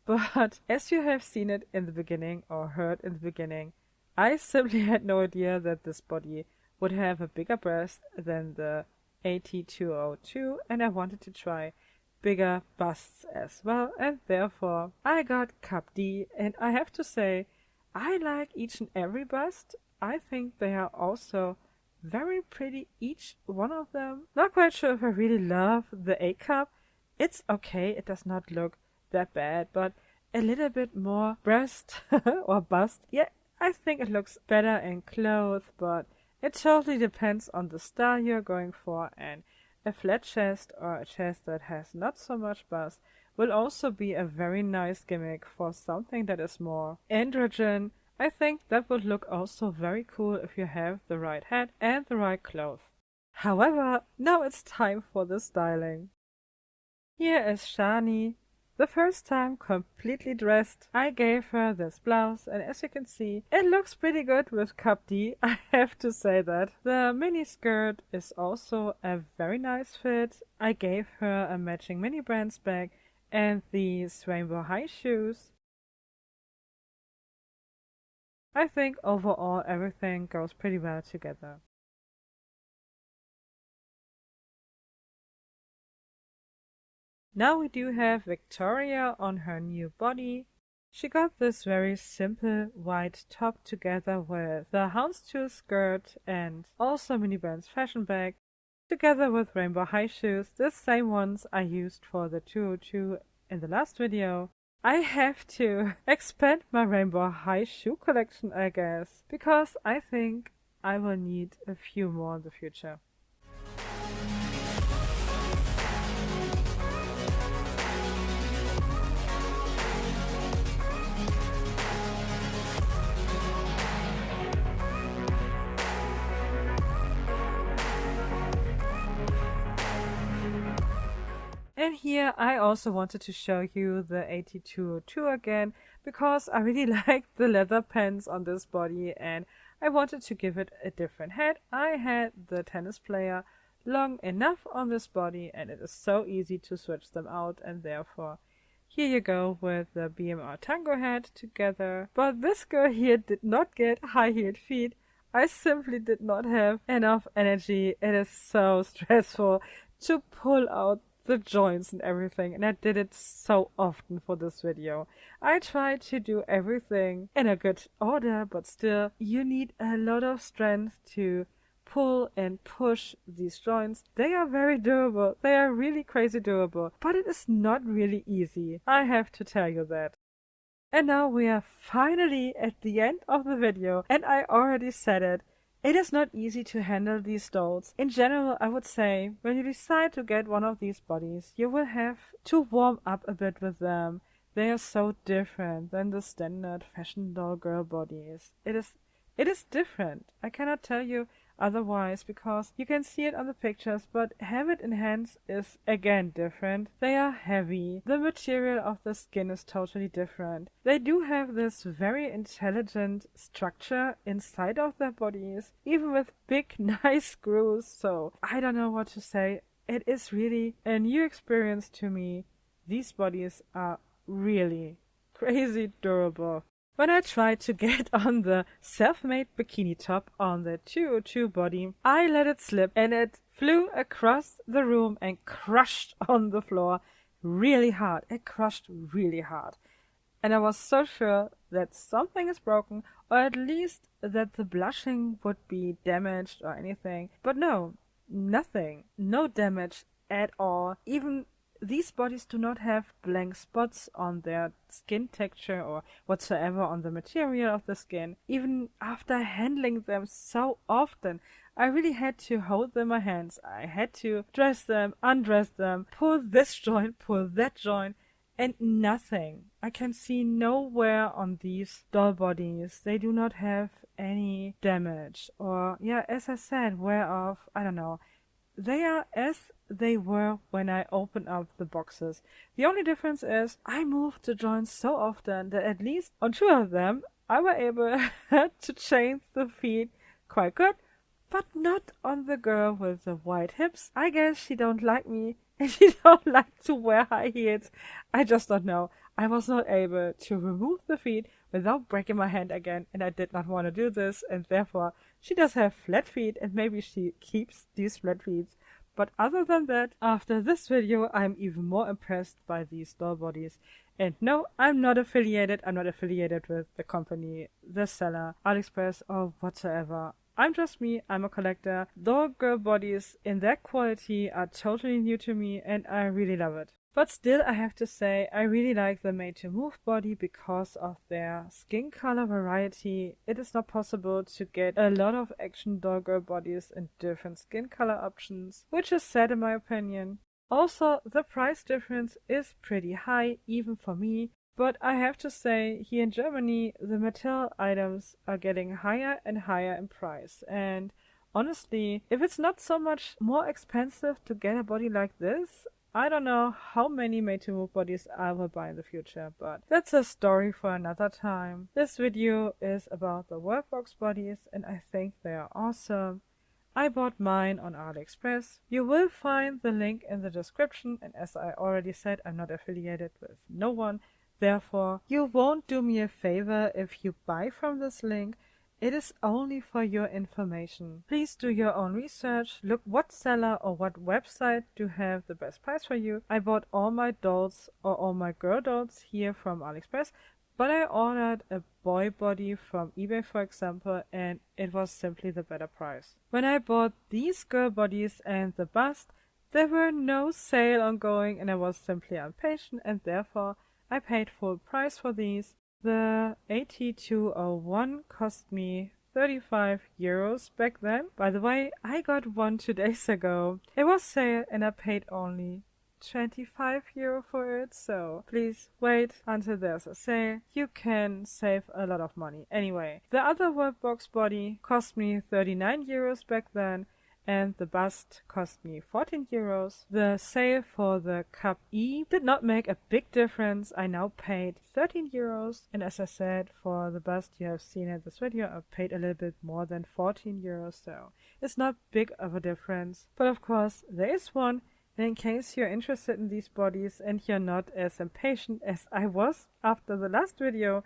but as you have seen it in the beginning or heard in the beginning, I simply had no idea that this body would have a bigger breast than the AT202, and I wanted to try bigger busts as well, and therefore I got cup D, and I have to say I like each and every bust. I think they are also very pretty, each one of them. Not quite sure if I really love the A cup. It's okay, it does not look that bad, but a little bit more breast or bust, yeah, I think it looks better in clothes, but it totally depends on the style you're going for, and a flat chest or a chest that has not so much bust will also be a very nice gimmick for something that is more androgen. I think that would look also very cool if you have the right hat and the right clothes. However, now it's time for the styling. Here is Shani. The first time completely dressed, I gave her this blouse, and as you can see, it looks pretty good with cup D, I have to say that. The mini skirt is also a very nice fit. I gave her a matching mini brands bag and these rainbow high shoes. I think overall everything goes pretty well together. Now we do have Victoria on her new body. She got this very simple white top together with the houndstooth skirt and also Mini Brand's fashion bag, together with rainbow high shoes, the same ones I used for the 202 in the last video. I have to expand my rainbow high shoe collection, I guess, because I think I will need a few more in the future. And here I also wanted to show you the AT202 again, because I really like the leather pants on this body and I wanted to give it a different head. I had the tennis player long enough on this body and it is so easy to switch them out, and therefore here you go with the BMR Tango head together. But this girl here did not get high-heeled feet. I simply did not have enough energy. It is so stressful to pull out the joints and everything, and I did it so often for this video. I tried to do everything in a good order, but still you need a lot of strength to pull and push these joints. They are very durable, they are really crazy durable, but it is not really easy, I have to tell you that. And now we are finally at the end of the video, and I already said it. It is not easy to handle these dolls. In general, I would say, when you decide to get one of these bodies, you will have to warm up a bit with them. They are so different than the standard fashion doll girl bodies. It is different. I cannot tell you otherwise, because you can see it on the pictures, but have it in hands is again different. They are heavy. The material of the skin is totally different. They do have this very intelligent structure inside of their bodies, even with big nice screws, so I don't know what to say. It is really a new experience to me. These bodies are really crazy durable. When I tried to get on the self-made bikini top on the 202 body, I let it slip and it flew across the room and crushed on the floor really hard. It crushed really hard. And I was so sure that something is broken, or at least that the blushing would be damaged or anything. But no, nothing. No damage at all. Even these bodies do not have blank spots on their skin texture or whatsoever on the material of the skin. Even after handling them so often, I really had to hold them in my hands. I had to dress them, undress them, pull this joint, pull that joint, and nothing. I can see nowhere on these doll bodies. They do not have any damage or, yeah, as I said, wear off, I don't know. They are as they were when I opened up the boxes. The only difference is I moved the joints so often that at least on 2 of them I were able to change the feet quite good, but not on the girl with the white hips. I guess she don't like me and she don't like to wear high heels. I just don't know. I was not able to remove the feet without breaking my hand again, and I did not want to do this, and therefore she does have flat feet, and maybe she keeps these flat feet. But other than that, after this video, I'm even more impressed by these doll bodies. And no, I'm not affiliated. I'm not affiliated with the company, the seller, AliExpress, or whatsoever. I'm just me. I'm a collector. Doll girl bodies in that quality are totally new to me, and I really love it. But still, I have to say, I really like the Made to Move body because of their skin color variety. It is not possible to get a lot of action doll girl bodies in different skin color options, which is sad in my opinion. Also, the price difference is pretty high, even for me. But I have to say, here in Germany, the Mattel items are getting higher and higher in price. And honestly, if it's not so much more expensive to get a body like this, I don't know how many made-to-move bodies I will buy in the future, but that's a story for another time. This video is about the Worldbox bodies, and I think they are awesome. I bought mine on AliExpress. You will find the link in the description, and as I already said, I'm not affiliated with no one. Therefore, you won't do me a favor if you buy from this link. It is only for your information. Please do your own research. Look what seller or what website do have the best price for you. I bought all my dolls or all my girl dolls here from AliExpress, but I ordered a boy body from eBay, for example, and it was simply the better price. When I bought these girl bodies and the bust, there were no sale ongoing and I was simply impatient, and therefore I paid full price for these. The AT201 cost me 35 euros back then. By the way, I got one 2 days ago. It was sale and I paid only 25 euro for it, so please wait until there's a sale. You can save a lot of money. Anyway, the other Worldbox body cost me 39 euros back then, and the bust cost me 14 euros. The sale for the Cup E did not make a big difference. I now paid 13 euros, and as I said, for the bust you have seen in this video, I paid a little bit more than 14 euros, so it's not big of a difference. But of course, there is one, and in case you're interested in these bodies and you're not as impatient as I was after the last video,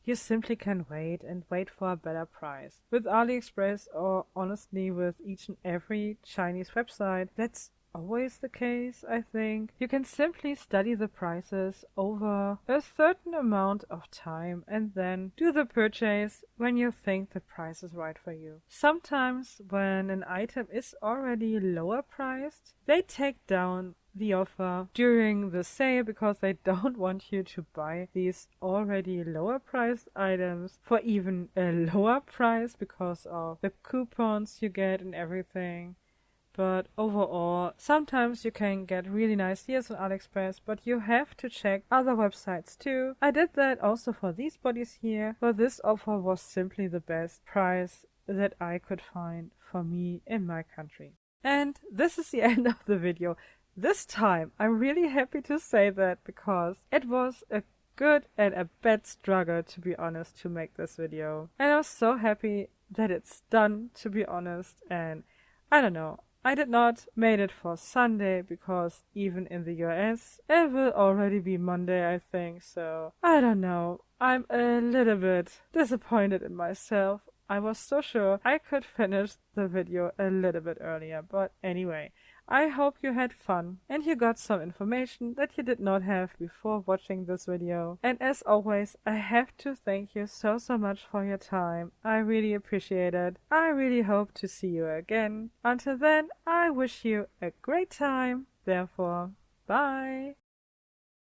you simply can wait for a better price. With AliExpress, or honestly with each and every Chinese website, that's always the case, I think. You can simply study the prices over a certain amount of time and then do the purchase when you think the price is right for you. Sometimes when an item is already lower priced, they take down the offer during the sale because they don't want you to buy these already lower priced items for even a lower price because of the coupons you get and everything. But overall, sometimes you can get really nice deals on AliExpress, but you have to check other websites too. I did that also for these bodies here, but this offer was simply the best price that I could find for me in my country. And this is the end of the video. This time, I'm really happy to say that because it was a good and a bad struggle, to be honest, to make this video. And I was so happy that it's done, to be honest, and I don't know. I did not made it for Sunday because even in the US it will already be Monday, I think, so I don't know. I'm a little bit disappointed in myself. I was so sure I could finish the video a little bit earlier, but anyway, I hope you had fun and you got some information that you did not have before watching this video. And as always, I have to thank you so much for your time. I really appreciate it. I really hope to see you again. Until then, I wish you a great time. Therefore, bye!